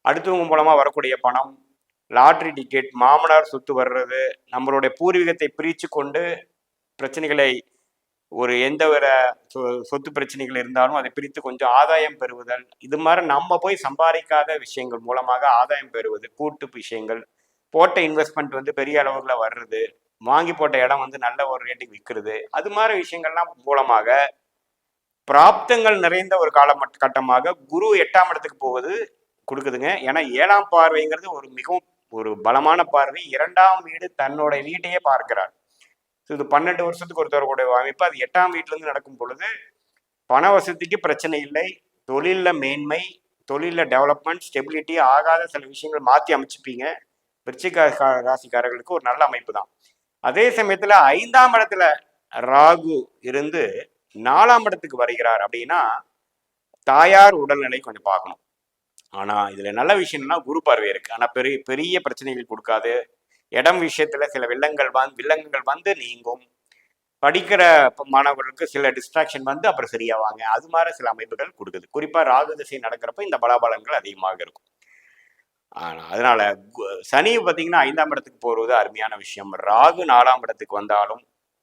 Speaker 1: அடுத்தவங்க மூலமா வரக்கூடிய பணம், லாட்ரி டிக்கெட், மாமனார் சொத்து வர்றது, நம்மளுடைய பூர்வீகத்தை பிரித்து கொண்டு பிரச்சனைகளை, ஒரு எந்த ஒரு சொத்து பிரச்சனைகள் இருந்தாலும் அதை பிரித்து கொஞ்சம் ஆதாயம் பெறுவதல், இது மாதிரி நம்ம போய் சம்பாதிக்காத விஷயங்கள் மூலமாக ஆதாயம் பெறுவது, கூட்டு விஷயங்கள், போட்ட இன்வெஸ்ட்மெண்ட் வந்து பெரிய அளவுல வர்றது, வாங்கி போட்ட இடம் வந்து நல்ல ஒரு ரேட்டுக்கு விற்கிறது, அது மாதிரி விஷயங்கள்லாம் மூலமாக பிராப்தங்கள் நிறைந்த ஒரு காலகட்டமாக குரு 8ஆம் இடத்துக்கு போவது கொடுக்குதுங்க. ஏன்னா 7ஆம் பார்வைங்கிறது ஒரு மிகவும் ஒரு பலமான பார்வை. 2ஆம் வீடு தன்னோட வீட்டையே பார்க்கிறார். இது 12 வருஷத்துக்கு ஒருத்தருடைய அமைப்பு. அது 8ஆம் வீட்டிலேருந்து நடக்கும் பொழுது பண வசதிக்கு பிரச்சனை இல்லை, தொழிலில் மேன்மை, தொழிலில் டெவலப்மெண்ட், ஸ்டெபிலிட்டி, ஆகாத சில விஷயங்கள் மாற்றி அமைச்சுப்பீங்க. விருச்சிக ராசிக்காரர்களுக்கு ஒரு நல்ல அமைப்பு தான். அதே சமயத்தில் 5ஆம் இடத்துல ராகு இருந்து 4ஆம் இடத்துக்கு வருகிறார் அப்படின்னா தாயார் உடல்நிலை கொஞ்சம் பார்க்கணும். ஆனால் இதில் நல்ல விஷயம்னா குரு பார்வை இருக்கு. ஆனால் பெரிய பெரிய பிரச்சனைகள் கொடுக்காது. இடம் விஷயத்துல சில வில்லங்கங்கள் வந்து நீங்கும். படிக்கிற மாணவர்களுக்கு சில டிஸ்ட்ராக்ஷன் வந்து அப்புறம் சரியாவாங்க. அது மாதிரி சில அமைப்புகள் கொடுக்குது. குறிப்பா ராகு திசை நடக்கிறப்ப இந்த பலாபலன்கள் அதிகமாக இருக்கும். அதனால சனி பார்த்தீங்கன்னா 5ஆம் இடத்துக்கு போறது அருமையான விஷயம். ராகு 4ஆம் இடத்துக்கு வந்தாலும்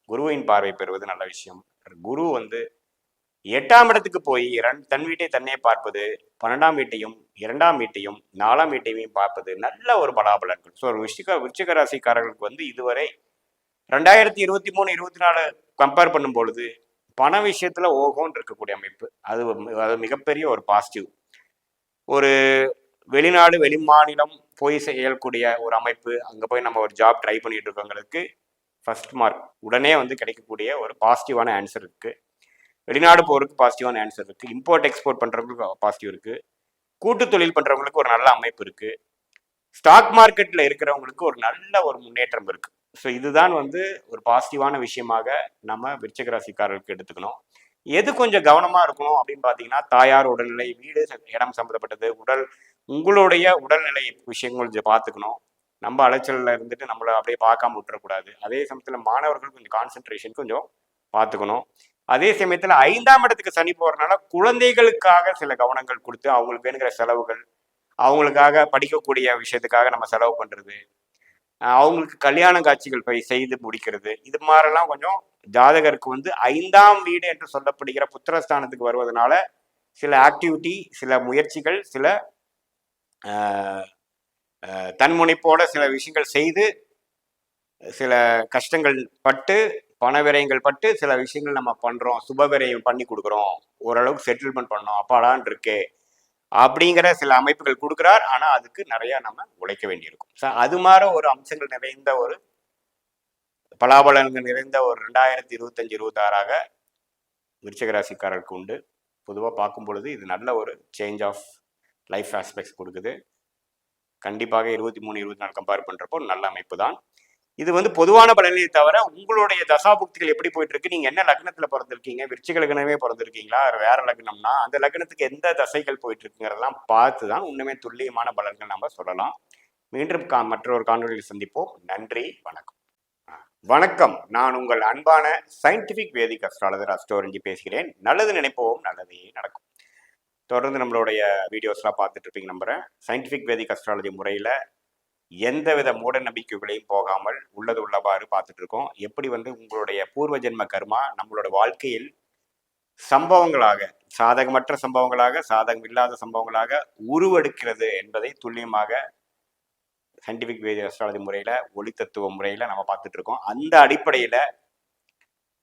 Speaker 1: குருவின் பார்வை பெறுவது நல்ல விஷயம். குரு வந்து 8ஆம் இடத்துக்கு போய் தன் வீட்டை தன்னை பார்ப்பது, 12ஆம் வீட்டையும் 2ஆம் வீட்டையும் 4ஆம் வீட்டையும் பார்ப்பது நல்ல ஒரு பலாபலன்கள். ஸோ விருச்சிக ராசிக்காரர்களுக்கு வந்து இதுவரை 2023, 24 கம்பேர் பண்ணும் பொழுது பண விஷயத்துல ஓகோன்னு இருக்கக்கூடிய அமைப்பு. அது மிகப்பெரிய ஒரு பாசிட்டிவ். ஒரு வெளிநாடு வெளிமாநிலம் போய் செய்யக்கூடிய ஒரு அமைப்பு, அங்கே போய் நம்ம ஒரு ஜாப் ட்ரை பண்ணிட்டு இருக்கவங்களுக்கு ஃபர்ஸ்ட் மார்க் உடனே வந்து கிடைக்கக்கூடிய ஒரு பாசிட்டிவான ஆன்சர் இருக்கு. வெளிநாடு போகிறதுக்கு பாசிட்டிவான ஆன்சர் இருக்குது. இம்போர்ட் எக்ஸ்போர்ட் பண்ணுறவங்களுக்கு பாசிட்டிவ் இருக்குது. கூட்டு தொழில் பண்ணுறவங்களுக்கு ஒரு நல்ல அமைப்பு இருக்குது. ஸ்டாக் மார்க்கெட்டில் இருக்கிறவங்களுக்கு ஒரு நல்ல ஒரு முன்னேற்றம் இருக்குது. ஸோ இதுதான் வந்து ஒரு பாசிட்டிவான விஷயமாக நம்ம விருச்சிக ராசிக்காரர்களுக்கு எடுத்துக்கணும். எது கொஞ்சம் கவனமாக இருக்கணும் அப்படின்னு பார்த்தீங்கன்னா தாயார் உடல்நிலை, வீடு, இடம் சம்மந்தப்பட்டது, உங்களுடைய உடல்நிலை விஷயங்கள் கொஞ்சம் பார்த்துக்கணும். நம்ம அலைச்சலில் இருந்துட்டு நம்மளை அப்படியே பார்க்காம விட்டுறக்கூடாது. அதே சமயத்தில் மாணவர்கள் கொஞ்சம் கான்சென்ட்ரேஷன் கொஞ்சம் பார்த்துக்கணும். அதே சமயத்தில் 5ஆம் இடத்துக்கு சனி போறதுனால குழந்தைகளுக்காக சில கவனங்கள் கொடுத்து அவங்களுக்கு வேணுங்கிற செலவுகள், அவங்களுக்காக படிக்கக்கூடிய விஷயத்துக்காக நம்ம செலவு பண்றது, அவங்களுக்கு கல்யாண காட்சிகள் போய் செய்து முடிக்கிறது, இது மாதிரிலாம் கொஞ்சம் ஜாதகருக்கு வந்து 5ஆம் வீடு என்று சொல்லப்படுகிற புத்திரஸ்தானத்துக்கு வருவதனால சில ஆக்டிவிட்டி, சில முயற்சிகள், சில தன்முனைப்போட சில விஷயங்கள் செய்து சில கஷ்டங்கள் பட்டு பண விரயங்கள் பட்டு சில விஷயங்கள் நம்ம பண்றோம், சுப விரயம் பண்ணி கொடுக்குறோம், ஓரளவுக்கு செட்டில்மெண்ட் பண்ணோம், அப்பாடான் இருக்கே அப்படிங்கிற சில அமைப்புகள் கொடுக்குறார். ஆனா அதுக்கு நிறைய நம்ம உழைக்க வேண்டியிருக்கும். அது மாதிரி ஒரு அம்சங்கள் நிறைந்த ஒரு பலாபலன்கள் நிறைந்த ஒரு 2025-26ஆக விருச்சிக ராசிக்காரருக்கு உண்டு. பொதுவாக பார்க்கும் பொழுது இது நல்ல ஒரு சேஞ்ச் ஆஃப் லைஃப் ஆஸ்பெக்ட்ஸ் கொடுக்குது. கண்டிப்பாக 23-24 கம்பேர் பண்ணுறப்போ நல்ல அமைப்பு தான். இது பொதுவான பலனை தவிர உங்களுடைய தசாபுக்திகள் எப்படி போயிட்டு இருக்கு, நீங்க என்ன லக்னத்துல பிறந்திருக்கீங்க, விருச்சிக லக்னமே பிறந்திருக்கீங்களா, வேற லக்னம்னா அந்த லக்னத்துக்கு எந்த தசைகள் போயிட்டு இருக்குங்கிறதெல்லாம் பார்த்து தான் உண்மையே துல்லியமான பலன்கள் நம்ம சொல்லலாம். மீண்டும் மற்றொரு காணொலியில் சந்திப்போம். நன்றி, வணக்கம். வணக்கம், நான் உங்கள் அன்பான சயின்டிபிக் வேதிக் அஸ்ட்ராலஜர் அஸ்ட்ரோரஞ்சி பேசுகிறேன். நல்லது நினைப்போம், நல்லதே நடக்கும். தொடர்ந்து நம்மளுடைய வீடியோஸ்லாம் பார்த்துட்டு இருப்பீங்க நம்புறேன். சயின்டிபிக் வேதிக் அஸ்ட்ராலஜி முறையில் எந்தவித மூட நம்பிக்கைகளையும் போகாமல் உள்ளது உள்ளவாறு பார்த்துட்டு இருக்கோம். எப்படி உங்களுடைய பூர்வ ஜென்ம கர்மா நம்மளோட வாழ்க்கையில் சம்பவங்களாக, சாதகமற்ற சம்பவங்களாக, சாதகம் இல்லாத சம்பவங்களாக உருவெடுக்கிறது என்பதை துல்லியமாக சயின்டிபிக் வேதிக் அஸ்ட்ராலஜி முறையில், ஒளி தத்துவ முறையில் நம்ம பார்த்துட்டு இருக்கோம். அந்த அடிப்படையில்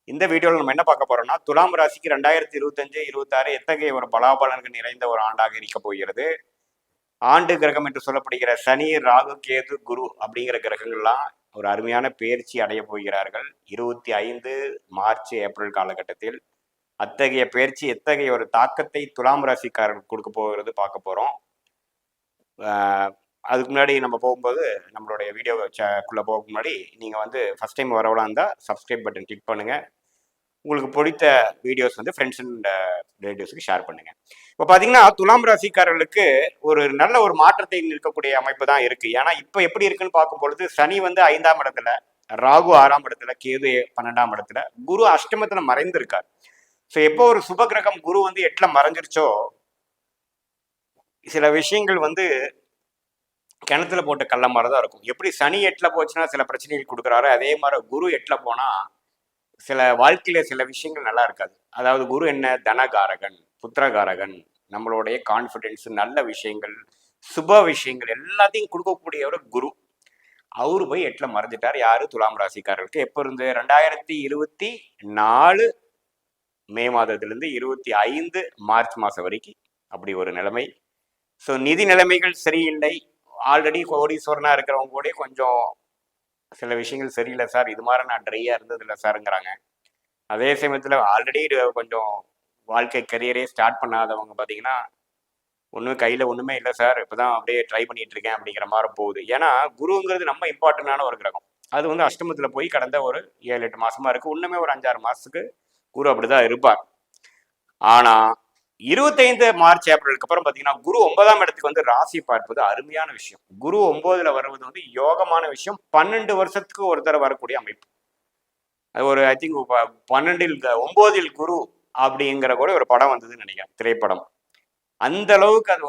Speaker 1: இந்த வீடியோவில் நம்ம என்ன பார்க்க போறோம்னா, துலாம் ராசிக்கு 2025-26 எத்தகைய ஒரு பலாபலன்கள் நிறைந்த ஒரு ஆண்டாக இருக்க போகிறது. ஆண்டு கிரகம் என்று சொல்லப்படுகிற சனி, ராகு, கேது, குரு அப்படிங்கிற கிரகங்கள்லாம் ஒரு அருமையான பயிற்சி அடைய போகிறார்கள் 25 மார்ச் ஏப்ரல் காலகட்டத்தில். அத்தகைய பயிற்சி எத்தகைய ஒரு தாக்கத்தை துலாம் ராசிக்காரர்களுக்கு கொடுக்க போகிறது பார்க்க போறோம். அதுக்கு முன்னாடி நம்ம போகும்போது நம்மளுடைய வீடியோக்குள்ளே போக முன்னாடி நீங்கள் ஃபஸ்ட் டைம் வரவளா இருந்தால் சப்ஸ்கிரைப் பட்டன் கிளிக் பண்ணுங்கள். உங்களுக்கு பிடித்த வீடியோஸ் ஃப்ரெண்ட்ஸ் அண்ட் ரிலேட்டிவ்ஸுக்கு ஷேர் பண்ணுங்கள். இப்போ பார்த்தீங்கன்னா துலாம் ராசிக்காரர்களுக்கு ஒரு நல்ல ஒரு மாற்றத்தை இருக்கக்கூடிய அமைப்பு தான் இருக்குது. ஏன்னா இப்போ எப்படி இருக்குன்னு பார்க்கும் பொழுது சனி 5ஆம் இடத்துல, ராகு 6ஆம் இடத்துல, கேது 12ஆம் இடத்துல, குரு அஷ்டமத்தில் மறைந்திருக்கார். ஸோ எப்போ ஒரு சுப கிரகம் குரு 8ல் மறைஞ்சிருச்சோ சில விஷயங்கள் கிணத்துல போட்ட கள்ள மாதிரி தான் இருக்கும். எப்படி சனி 8ல் போச்சுன்னா சில பிரச்சனைகள் கொடுக்குறாரு, அதே மாதிரி குரு 8ல் போனால் சில வாழ்க்கையில சில விஷயங்கள் நல்லா இருக்காது. அதாவது குரு என்ன, தனகாரகன், புத்திரகாரகன், நம்மளுடைய கான்ஃபிடென்ஸ், நல்ல விஷயங்கள், சுப விஷயங்கள் எல்லாத்தையும் கொடுக்கக்கூடியவர் குரு. அவரு போய் 8ல் மறைஞ்சிட்டார். யாரு, துலாம் ராசிக்காரர்களுக்கு. எப்போ இருந்து, 2024 மே மாதத்திலிருந்து 25 மார்ச் மாதம் வரைக்கும் அப்படி ஒரு நிலைமை. ஸோ நிதி நிலைமைகள் சரியில்லை. ஆல்ரெடி கோடீஸ்வரனா இருக்கிறவங்க கூட கொஞ்சம் சில விஷயங்கள் சரியில்லை சார், இது மாதிரி நான் ட்ரையாக இருந்தது இல்லை சாருங்கிறாங்க. அதே சமயத்தில் ஆல்ரெடி கொஞ்சம் வாழ்க்கை கரியரே ஸ்டார்ட் பண்ணாதவங்க பார்த்தீங்கன்னா ஒன்றும் கையில் ஒன்றுமே இல்லை சார், இப்போ தான் அப்படியே ட்ரை பண்ணிட்டு இருக்கேன் அப்படிங்கிற மாதிரி போகுது. ஏன்னா குருங்கிறது நம்ம இம்பார்ட்டண்டான ஒரு கிரகம். அது அஷ்டமத்தில் போய் கடந்த ஒரு 7-8 மாசமா இருக்குது. இன்னுமே ஒரு 5-6 மாதத்துக்கு குரு அப்படி தான் இருப்பார். ஆனால் 25 மார்ச் ஏப்ரலுக்கு அப்புறம் பார்த்தீங்கன்னா குரு 9ஆம் இடத்துக்கு ராசி பார்ப்பது அருமையான விஷயம். குரு 9ல் வருவது யோகமான விஷயம். 12 வருஷத்துக்கு ஒரு தடவை வரக்கூடிய அமைப்பு. அது ஒரு ஐ திங்க் 12ல் 9ல் குரு அப்படிங்கிற கூட ஒரு படம் வந்ததுன்னு நினைக்கிறேன், திரைப்படம். அந்த அளவுக்கு அது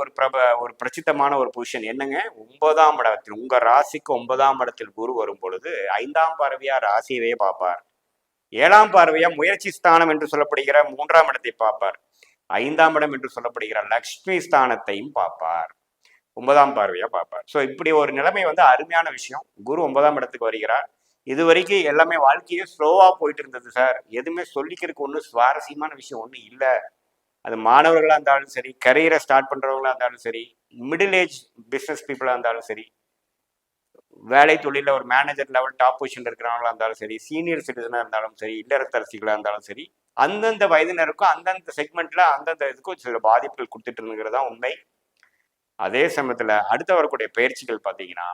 Speaker 1: ஒரு பிரசித்தமான ஒரு பொசிஷன். என்னங்க, 9ஆம் இடத்தில், உங்க ராசிக்கு 9ஆம் இடத்தில் குரு வரும் பொழுது 5ஆம் பார்வையா ராசியவே பார்ப்பார். 7ஆம் பார்வையா முயற்சி ஸ்தானம் என்று சொல்லப்படுகிற 3ஆம் இடத்தை பார்ப்பார். 5ஆம் இடம் என்று சொல்லப்படுகிற லக்ஷ்மி ஸ்தானத்தையும் பார்ப்பார். 9ஆம் பார்வையா பார்ப்பார். ஸோ இப்படி ஒரு நிலைமை அருமையான விஷயம். குரு 9ஆம் இடத்துக்கு வருகிறார். இது வரைக்கும் எல்லாமே வாழ்க்கையே ஸ்லோவா போயிட்டு இருந்தது சார், எதுவுமே சொல்லிக்கிறதுக்கு ஒன்றும் சுவாரஸ்யமான விஷயம் ஒன்றும் இல்லை. அது மாணவர்களாக இருந்தாலும் சரி, கரியரை ஸ்டார்ட் பண்றவங்களா இருந்தாலும் சரி, மிடில் ஏஜ் பிஸ்னஸ் பீப்புளாக இருந்தாலும் சரி, வேலை தொழிலில் ஒரு மேனேஜர் லெவல் டாப் பொசிஷன் இருக்கிறவங்களா இருந்தாலும் சரி, சீனியர் சிட்டிசனாக இருந்தாலும் சரி, இல்லறத்தரசிகளாக இருந்தாலும் சரி, அந்தந்த வயதினருக்கும் அந்தந்த செக்மெண்ட்ல அந்தந்த இதுக்கும் சில பாதிப்புகள் கொடுத்துட்டு இருந்துங்கிறது தான் உண்மை. அதே சமயத்துல அடுத்த வரக்கூடிய பயிற்சிகள் பார்த்தீங்கன்னா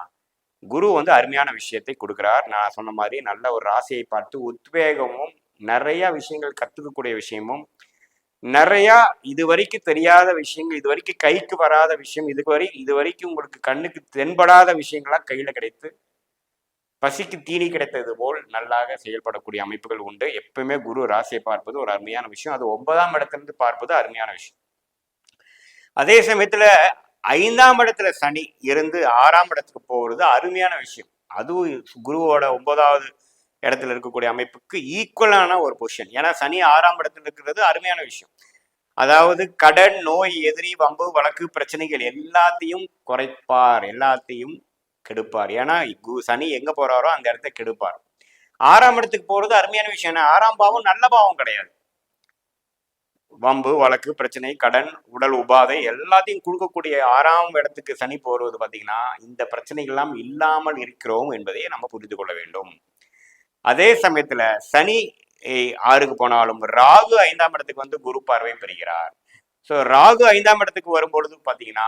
Speaker 1: குரு அருமையான விஷயத்தை கொடுக்குறார். நான் சொன்ன மாதிரி நல்ல ஒரு ராசியை பார்த்து உத்வேகமும், நிறைய விஷயங்கள் கற்றுக்கக்கூடிய விஷயமும், நிறைய இது வரைக்கும் தெரியாத விஷயங்கள், இது வரைக்கும் கைக்கு வராத விஷயம், இது வரைக்கும் உங்களுக்கு கண்ணுக்கு தென்படாத விஷயங்கள்லாம் கையில கிடைத்து பசிக்கு தீனி கிடைத்தது போல் நல்லாக செயல்படக்கூடிய அமைப்புகள் உண்டு. எப்பவுமே குரு ராசியை பார்ப்பது ஒரு அருமையான விஷயம். அது 9ஆம் இடத்திலிருந்து பார்ப்பது அருமையான விஷயம். அதே சமயத்துல 5ஆம் இடத்துல சனி இருந்து 6ஆம் இடத்துக்கு போகிறது அருமையான விஷயம். அதுவும் குருவோட 9வது இடத்துல இருக்கக்கூடிய அமைப்புக்கு ஈக்குவலான ஒரு பொசிஷன். ஏன்னா சனி 6ஆம் இடத்துல இருக்கிறது அருமையான விஷயம். அதாவது கடன், நோய், எதிரி, வம்பு, வழக்கு, பிரச்சனைகள் எல்லாத்தையும் குறைப்பார், எல்லாத்தையும் கெடுப்பார். ஏன்னா சனி எங்க போறாரோ அந்த இடத்த கெடுப்பார். 6ஆம் இடத்துக்கு போறது அருமையான விஷயம். 6ஆம் பாவம் நல்ல பாவம் கிடையாது. வம்பு வழக்கு பிரச்சனை கடன் உடல் உபாதை எல்லாத்தையும் கொடுக்கக்கூடிய 6ஆம் இடத்துக்கு சனி போறது பார்த்தீங்கன்னா இந்த பிரச்சனைகள்லாம் இல்லாமல் இருக்கிறோம் என்பதை நம்ம புரிந்து கொள்ள வேண்டும். அதே சமயத்துல சனி 6க்கு போனாலும் ராகு 5ஆம் இடத்துக்கு வந்து குரு பார்வை பெறுகிறார். ஸோ ராகு 5ஆம் இடத்துக்கு வரும்பொழுது பார்த்தீங்கன்னா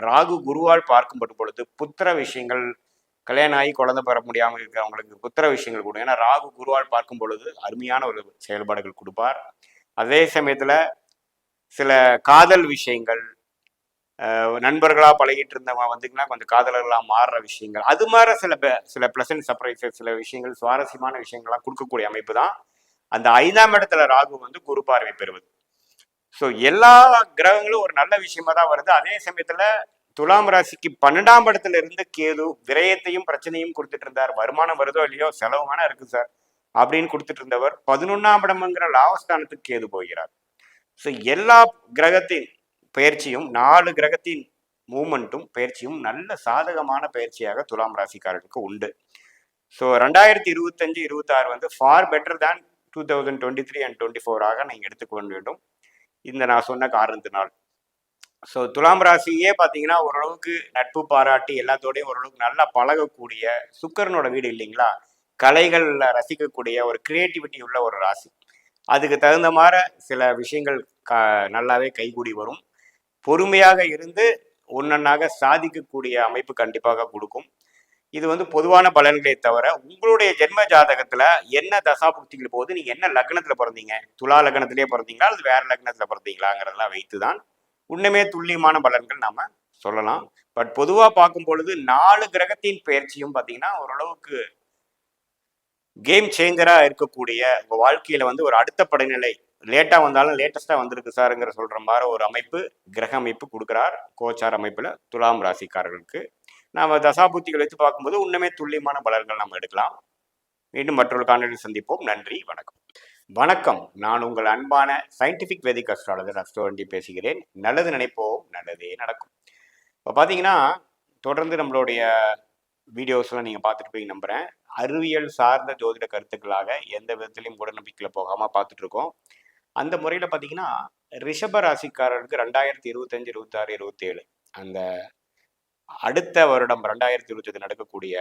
Speaker 1: ராகு குருவால் பார்க்கப்படும் பொழுது புத்திர விஷயங்கள், கல்யாணம் ஆகி குழந்தை பெற முடியாமல் இருக்கிறவங்களுக்கு புத்திர விஷயங்கள் கொடுக்கும். ஏன்னா ராகு குருவால் பார்க்கும் பொழுது அருமையான ஒரு செயல்பாடுகள் கொடுப்பார். அதே சமயத்துல சில காதல் விஷயங்கள், நண்பர்களா பழகிட்டு இருந்தவங்க வந்துங்கன்னா கொஞ்சம் காதலர்களா மாறுற விஷயங்கள், அது மாதிரி சில பிளசன்ட் சர்ப்ரைசஸ், சில விஷயங்கள் சுவாரஸ்யமான விஷயங்கள்லாம் கொடுக்கக்கூடிய அமைப்பு தான் அந்த 5ஆம் இடத்துல ராகு வந்து குரு பார்வை பெறுவது. ஸோ எல்லா கிரகங்களும் ஒரு நல்ல விஷயமா தான் வருது. அதே சமயத்துல துலாம் ராசிக்கு 12ஆம் இடத்துல இருந்து கேது விரயத்தையும் பிரச்சனையும் கொடுத்துட்டு இருந்தார். வருமானம் வருதோ இல்லையோ செலவு வேணா இருக்கு சார் அப்படின்னு கொடுத்துட்டு இருந்தவர் 11ஆம் இடம்ங்கிற லாபஸ்தானத்துக்கு கேது போகிறார். ஸோ எல்லா கிரகத்தின் பயிற்சியும் 4 கிரகத்தின் மூமெண்ட்டும் பயிற்சியும் நல்ல சாதகமான பயிற்சியாக துலாம் ராசிக்காரர்களுக்கு உண்டு. ஸோ 2025-26 வந்து ஃபார் பெட்டர் தான் 2023 and 24 நீங்கள் எடுத்துக்கொள்ள வேண்டும் இந்த நான் சொன்ன காரணத்தினால். ஸோ துலாம் ராசியே பார்த்தீங்கன்னா ஓரளவுக்கு நட்பு பாராட்டி எல்லாத்தோடையும் ஓரளவுக்கு நல்லா பழகக்கூடிய சுக்கரனோட வீடு இல்லைங்களா, கலைகளில் ரசிக்கக்கூடிய ஒரு கிரியேட்டிவிட்டி உள்ள ஒரு ராசி. அதுக்கு தகுந்த மாதிரி சில விஷயங்கள் நல்லாவே கைகூடி வரும். பொறுமையாக இருந்து ஒன்னொன்னாக சாதிக்கக்கூடிய அமைப்பு கண்டிப்பாக கொடுக்கும். இது வந்து பொதுவான பலன்களை தவிர உங்களுடைய ஜென்ம ஜாதகத்துல என்ன தசாபுக்திகள் போகுது, நீங்க என்ன லக்னத்துல பிறந்தீங்க, துலா லக்னத்திலே பிறந்தீங்களா அல்லது வேற லக்னத்துல பிறந்தீங்களாங்கிறதெல்லாம் வைத்துதான் உண்மையே துல்லியமான பலன்கள் நாம சொல்லலாம். பட் பொதுவா பார்க்கும் பொழுது 4 கிரகத்தின் பயிற்சியும் பார்த்தீங்கன்னா ஓரளவுக்கு கேம் சேஞ்சரா இருக்கக்கூடிய உங்க வாழ்க்கையில வந்து ஒரு அடுத்த படிநிலை, லேட்டா வந்தாலும் லேட்டஸ்டா வந்திருக்கு சாருங்கிற சொல்ற மாதிரி ஒரு அமைப்பு கிரக அமைப்பு கொடுக்கிறார் கோச்சார் அமைப்புல துலாம் ராசிக்காரர்களுக்கு. நாம தசாபுத்திகள் வைத்து பார்க்கும்போது உண்மையே துல்லியமான பலன்கள் நம்ம எடுக்கலாம். மீண்டும் மற்றொரு காணொலியில் சந்திப்போம். நன்றி, வணக்கம். வணக்கம், நான் உங்கள் அன்பான சயின்டிபிக் வேதிக் அஸ்ட்ராலஜர் அஸ்ட்ரோவண்டி பேசுகிறேன். நல்லது நினைப்போம், நல்லதே நடக்கும். இப்போ பார்த்தீங்கன்னா தொடர்ந்து நம்மளுடைய வீடியோஸ்லாம் நீங்கள் பார்த்துட்டு நம்புகிறேன். அறிவியல் சார்ந்த ஜோதிட கருத்துக்களாக எந்த விதத்திலையும் கூட நம்பிக்கையில் போகாமல் பார்த்துட்டு இருக்கோம். அந்த முறையில் பார்த்தீங்கன்னா ரிஷப ராசிக்காரருக்கு 2025, 26, 27 அந்த அடுத்த வருடம் 2025 நடக்கக்கூடிய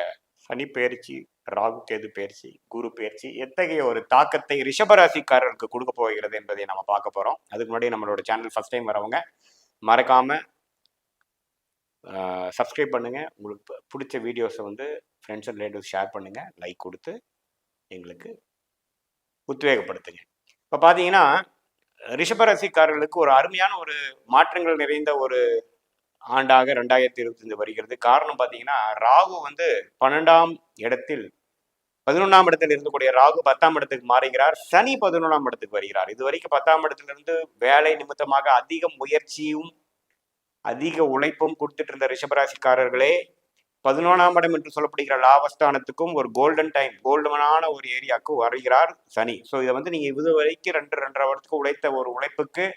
Speaker 1: சனி பயிற்சி, ராகு கேது பயிற்சி, குரு பயிற்சி எத்தகைய ஒரு தாக்கத்தை ரிஷபராசிக்காரருக்கு கொடுக்க போகிறது என்பதை நம்ம பார்க்க போறோம். அதுக்கு முன்னாடி நம்மளோட சேனல் ஃபர்ஸ்ட் டைம் வரவங்க மறக்காம சப்ஸ்கிரைப் பண்ணுங்க. உங்களுக்கு பிடிச்ச வீடியோஸை வந்து ஃப்ரெண்ட்ஸ் அண்ட் ரிலேட்டிவ்ஸ் ஷேர் பண்ணுங்க, லைக் கொடுத்து எங்களுக்கு உத்வேகப்படுத்துங்க. இப்போ பார்த்தீங்கன்னா ரிஷபராசிக்காரர்களுக்கு ஒரு அருமையான ஒரு மாற்றங்கள் நிறைந்த ஒரு ஆண்டாக 2025 வருகிறது. காரணம் பார்த்தீங்கன்னா ராகு வந்து 12ஆம் இடத்தில் 11ஆம் இடத்தில் இருக்கக்கூடிய ராகு 10ஆம் இடத்துக்கு மாறுகிறார். சனி 11ஆம் இடத்துக்கு வருகிறார். இது வரைக்கும் 10ஆம் இடத்திலிருந்து வேலை நிமித்தமாக அதிக முயற்சியும் அதிக உழைப்பும் கொடுத்துட்டு இருந்த ரிஷபராசிக்காரர்களே 11ஆம் இடம் என்று சொல்லப்படுகிற லாபஸ்தானத்துக்கும் ஒரு கோல்டன் டைம், கோல்டனான ஒரு ஏரியாவுக்கு வருகிறார் சனி. ஸோ இதை வந்து நீங்க இது வரைக்கும் 2.5 வருடத்துக்கு உழைத்த ஒரு உழைப்புக்கு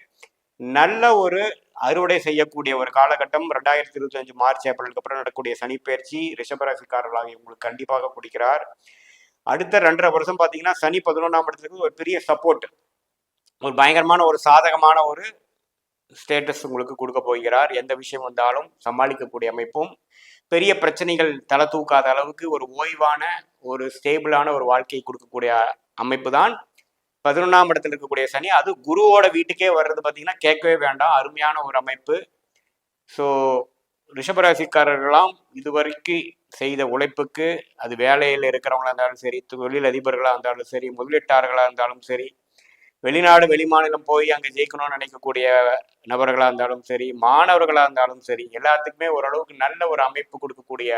Speaker 1: நல்ல ஒரு அறுவடை செய்யக்கூடிய ஒரு காலகட்டம் 2025 மார்ச் ஏப்ரலுக்கு அப்புறம் நடக்கக்கூடிய சனி பயிற்சி ரிஷபராசிக்காரர்களாக உங்களுக்கு கண்டிப்பாக கொடுக்கிறார். அடுத்த 2.5 வருஷம் பார்த்தீங்கன்னா சனி 11ஆம் இடத்துக்கு ஒரு பெரிய சப்போர்ட், ஒரு பயங்கரமான ஒரு சாதகமான ஒரு ஸ்டேட்டஸ் உங்களுக்கு கொடுக்க போகிறார். எந்த விஷயம் வந்தாலும் சமாளிக்கக்கூடிய அமைப்பும், பெரிய பிரச்சனைகள் தலை தூக்காத அளவுக்கு ஒரு ஓய்வான ஒரு ஸ்டேபிளான ஒரு வாழ்க்கையை கொடுக்கக்கூடிய அமைப்பு தான் 11ஆம் இடத்துல இருக்கக்கூடிய சனி. அது குருவோட வீட்டுக்கே வர்றது பார்த்தீங்கன்னா கேட்கவே வேண்டாம், அருமையான ஒரு அமைப்பு. ஸோ ரிஷபராசிக்காரர்களாம் இதுவரைக்கும் செய்த உழைப்புக்கு, அது வேலையில் இருக்கிறவங்களா இருந்தாலும் சரி, தொழில் அதிபர்களாக இருந்தாலும் சரி, முதலீட்டாளர்களாக இருந்தாலும் சரி, வெளிநாடு வெளிமாநிலம் போய் அங்கே ஜெயிக்கணும்னு நினைக்கக்கூடிய நபர்களாக இருந்தாலும் சரி, மாணவர்களாக இருந்தாலும் சரி, எல்லாத்துக்குமே ஓரளவுக்கு நல்ல ஒரு அமைப்பு கொடுக்கக்கூடிய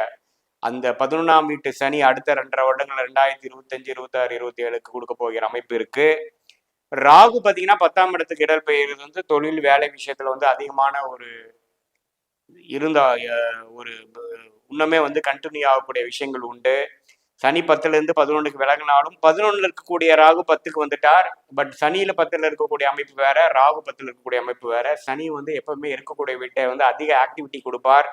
Speaker 1: அந்த 11ஆம் வீட்டு சனி அடுத்த 2.5 வருடங்கள் 2025, 26, 27க்கு கொடுக்க போகிற அமைப்பு இருக்கு. ராகு பார்த்தீங்கன்னா 10ஆம் இடத்துக்கு இடம்பெயர்றது வந்து தொழில் வேலை விஷயத்துல வந்து அதிகமான ஒரு இருந்தா ஒரு இன்னுமே வந்து கண்டினியூ ஆகக்கூடிய விஷயங்கள் உண்டு. சனி 10லேருந்து 11க்கு விலகினாலும் 11ல் இருக்கக்கூடிய ராகு 10க்கு வந்துட்டார். பட் சனியில 10ல் இருக்கக்கூடிய அமைப்பு வேற, ராகு 10ல் இருக்கக்கூடிய அமைப்பு வேற. சனி வந்து எப்பவுமே இருக்கக்கூடிய வீட்டை வந்து அதிக ஆக்டிவிட்டி கொடுப்பார்.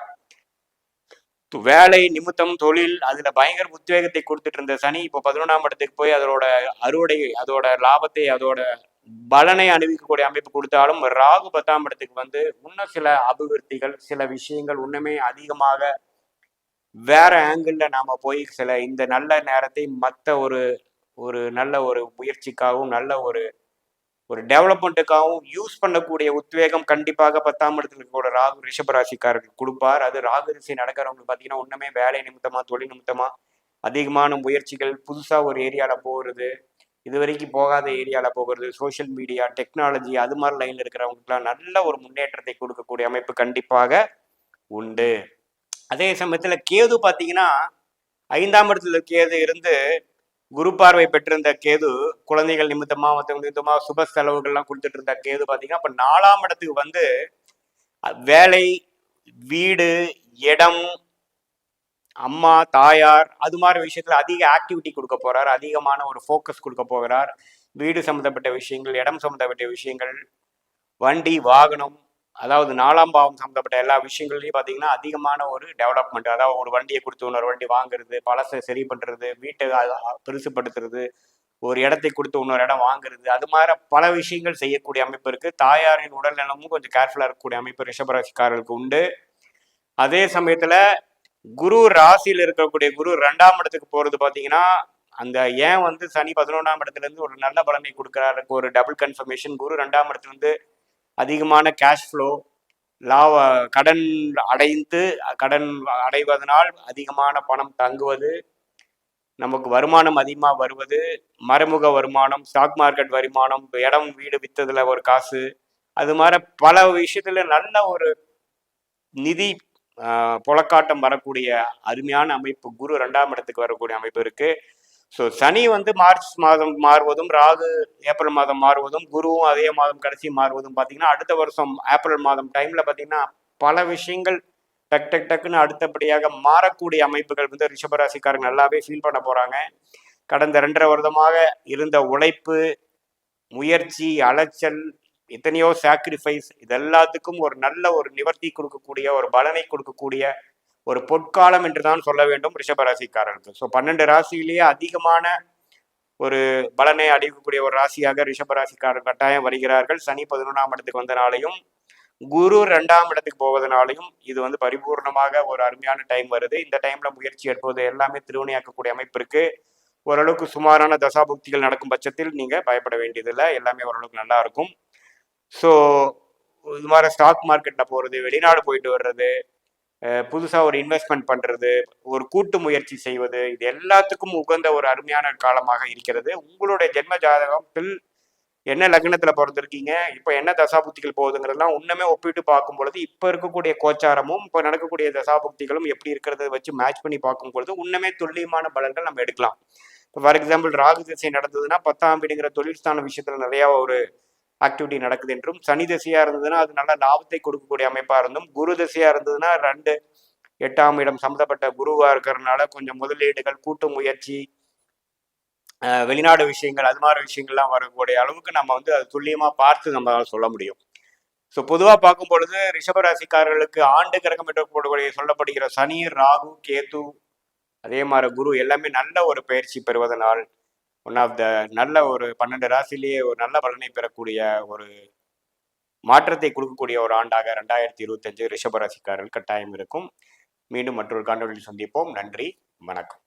Speaker 1: வேலை நிமித்தம் தொழில் அதுல பயங்கர உத்வேகத்தை கொடுத்துட்டு இருந்த சனி இப்போ 11ஆம் இடத்துக்கு போய் அதோட அறுவடை, அதோட லாபத்தை, அதோட பலனை அணிவிக்கக்கூடிய அமைப்பு கொடுத்தாலும் ராகு 10ஆம் இடத்துக்கு வந்து இன்னும் சில அபிவிருத்திகள், சில விஷயங்கள் இன்னுமே அதிகமாக வேற ஆங்கிள் நாம போய் சில இந்த நல்ல நேரத்தை மற்ற ஒரு ஒரு நல்ல ஒரு முயற்சிக்காகவும் நல்ல ஒரு ஒரு டெவலப்மெண்ட்டுக்காகவும் யூஸ் பண்ணக்கூடிய உத்வேகம் கண்டிப்பாக 10ஆம் இடத்துல இருக்கக்கூடிய ராகு ரிஷபராசிக்காரர்கள் கொடுப்பார். அது ராகு திசை நடக்கிறவங்களுக்கு பார்த்தீங்கன்னா ஒன்றுமே வேலை நிமித்தமா தொழில் நிமித்தமா அதிகமான முயற்சிகள், புதுசா ஒரு ஏரியால போகிறது, இது வரைக்கும் போகாத ஏரியால போகிறது, சோஷியல் மீடியா, டெக்னாலஜி அது மாதிரி லைன்ல இருக்கிறவங்களுக்குலாம் நல்ல ஒரு முன்னேற்றத்தை கொடுக்கக்கூடிய அமைப்பு கண்டிப்பாக உண்டு. அதே சமயத்துல கேது பார்த்தீங்கன்னா 5ஆம் இடத்துல கேது இருந்து குரு பார்வை பெற்றிருந்த கேது குழந்தைகள் நிமித்தமா மற்றவங்க நிமித்தமா சுப செலவுகள்லாம் கொடுத்துட்டு இருந்த கேது பார்த்தீங்கன்னா அப்ப 4ஆம் இடத்துக்கு வந்து வேலை, வீடு, இடம், அம்மா, தாயார் அது மாதிரி விஷயத்துல அதிக ஆக்டிவிட்டி கொடுக்க போறார், அதிகமான ஒரு ஃபோக்கஸ் கொடுக்க போகிறார். வீடு சம்மந்தப்பட்ட விஷயங்கள், இடம் சம்மந்தப்பட்ட விஷயங்கள், வண்டி வாகனம், அதாவது 4ஆம் பாவம் சம்மந்தப்பட்ட எல்லா விஷயங்கள்லையும் பார்த்தீங்கன்னா அதிகமான ஒரு டெவலப்மெண்ட். அதாவது ஒரு வண்டியை கொடுத்து இன்னொரு வண்டி வாங்குறது, பழசை சரி பண்ணுறது, வீட்டை பெருசுப்படுத்துறது, ஒரு இடத்தை கொடுத்து இன்னொரு இடம் வாங்குறது, அது மாதிரி பல விஷயங்கள் செய்யக்கூடிய அமைப்பு இருக்கு. தாயாரின் உடல் நலமும் கொஞ்சம் கேர்ஃபுல்லாக இருக்கக்கூடிய அமைப்பு ரிஷபராசிக்காரர்களுக்கு உண்டு. அதே சமயத்துல குரு ராசியில் இருக்கக்கூடிய குரு 2ஆம் இடத்துக்கு போறது பார்த்தீங்கன்னா அந்த ஏன் வந்து சனி 11ஆம் இடத்துல இருந்து ஒரு நல்ல பலனை கொடுக்குறாரு, ஒரு டபுள் கன்ஃபர்மேஷன். குரு 2ஆம் இடத்துல இருந்து அதிகமான கேஷ் ஃப்ளோ, லாப கடன் கடன் அடைவதனால் அதிகமான பணம் தங்குவது, நமக்கு வருமானம் அதிகமாக வருவது, மறைமுக வருமானம், ஸ்டாக் மார்க்கெட் வருமானம், இடம் வீடு வித்ததுல ஒரு காசு, அது மாதிரி பல விஷயத்துல நல்ல ஒரு நிதி புலக்காட்டம் வரக்கூடிய அருமையான அமைப்பு குரு 2ஆம் இடத்துக்கு வரக்கூடிய அமைப்பு இருக்கு. ஸோ சனி வந்து மார்ச் மாதம் மாறுவதும், ராகு ஏப்ரல் மாதம் மாறுவதும், குருவும் அதே மாதம் கடைசி மாறுவதும் பார்த்தீங்கன்னா அடுத்த வருஷம் ஏப்ரல் மாதம் டைம்ல பார்த்தீங்கன்னா பல விஷயங்கள் டக்குன்னு அடுத்தபடியாக மாறக்கூடிய அமைப்புகள் வந்து ரிஷபராசிக்காரங்க நல்லாவே ஃபீல் பண்ண போறாங்க. கடந்த 2.5 வருடமாக இருந்த உழைப்பு, முயற்சி, அலைச்சல், எத்தனையோ சாக்ரிஃபைஸ், இது எல்லாத்துக்கும் ஒரு நல்ல ஒரு நிவர்த்தி கொடுக்கக்கூடிய ஒரு பலனை கொடுக்கக்கூடிய ஒரு பொற்காலம் என்று தான் சொல்ல வேண்டும் ரிஷபராசிக்காரர்களுக்கு. ஸோ 12 ராசியிலேயே அதிகமான ஒரு பலனை அளிக்கக்கூடிய ஒரு ராசியாக ரிஷபராசிக்காரர் கட்டாயம் வருகிறார்கள். சனி 11ஆம் இடத்துக்கு வந்தனாலையும் குரு 2ஆம் இடத்துக்கு போவதனாலையும் இது வந்து பரிபூர்ணமாக ஒரு அருமையான டைம் வருது. இந்த டைம்ல முயற்சி எடுப்பது எல்லாமே திருவினையாக்கக்கூடிய அமைப்பு இருக்கு. ஓரளவுக்கு சுமாரான தசாபுக்திகள் நடக்கும் பட்சத்தில் நீங்க பயப்பட வேண்டியதில்லை, எல்லாமே ஓரளவுக்கு நல்லா இருக்கும். ஸோ இது மாதிரி ஸ்டாக் மார்க்கெட்டில் போகிறது, வெளிநாடு போயிட்டு வர்றது, புதுசாக ஒரு இன்வெஸ்ட்மெண்ட் பண்ணுறது, ஒரு கூட்டு முயற்சி செய்வது, இது எல்லாத்துக்கும் உகந்த ஒரு அருமையான காலமாக இருக்கிறது. உங்களுடைய ஜென்ம ஜாதகத்தில் என்ன லக்னத்தில் பிறந்திருக்கீங்க, இப்போ என்ன தசாபுக்திகள் போகுதுங்கிறதுலாம் உண்மையே ஒப்பிட்டு பார்க்கும் பொழுது இப்போ இருக்கக்கூடிய கோச்சாரமும் இப்போ நடக்கக்கூடிய தசாபுக்திகளும் எப்படி இருக்கிறத வச்சு மேட்ச் பண்ணி பார்க்கும் பொழுது உண்மையே துல்லியமான பலன்கள் நம்ம எடுக்கலாம். இப்போ ஃபார் எக்ஸாம்பிள் ராகு திசை நடந்ததுன்னா 10ஆம் வீடுங்கிற தொழில்ஸ்தான விஷயத்தில் நிறையா ஒரு ஆக்டிவிட்டி நடக்குது என்றும், சனி திசையா இருந்ததுன்னா அது நல்ல லாபத்தை கொடுக்கக்கூடிய அமைப்பா இருந்தும், குரு திசையா இருந்ததுன்னா 2 8ஆம் இடம் சம்மந்தப்பட்ட குருவா இருக்கிறதுனால கொஞ்சம் முதலீடுகள், கூட்டு முயற்சி, வெளிநாடு விஷயங்கள், அது மாதிரி விஷயங்கள்லாம் வரக்கூடிய அளவுக்கு நம்ம வந்து அது துல்லியமா பார்த்து நம்மளால சொல்ல முடியும். ஸோ பொதுவாக பார்க்கும் பொழுது ரிஷபராசிக்காரர்களுக்கு ஆண்டு கிரகம் என்று சொல்லப்படுகிற சனி, ராகு, கேது, அதே மாதிரி குரு எல்லாமே நல்ல ஒரு பயிற்சி பெறுவதனால் ஒன் ஆஃப் த நல்ல ஒரு 12 ராசிலேயே ஒரு நல்ல பலனை பெறக்கூடிய ஒரு மாற்றத்தை கொடுக்கக்கூடிய ஒரு ஆண்டாக 2025 ரிஷபராசிக்காரர்கள் கட்டாயம் இருக்கும். மீண்டும் மற்றொரு காணொலியில் சந்திப்போம். நன்றி, வணக்கம்.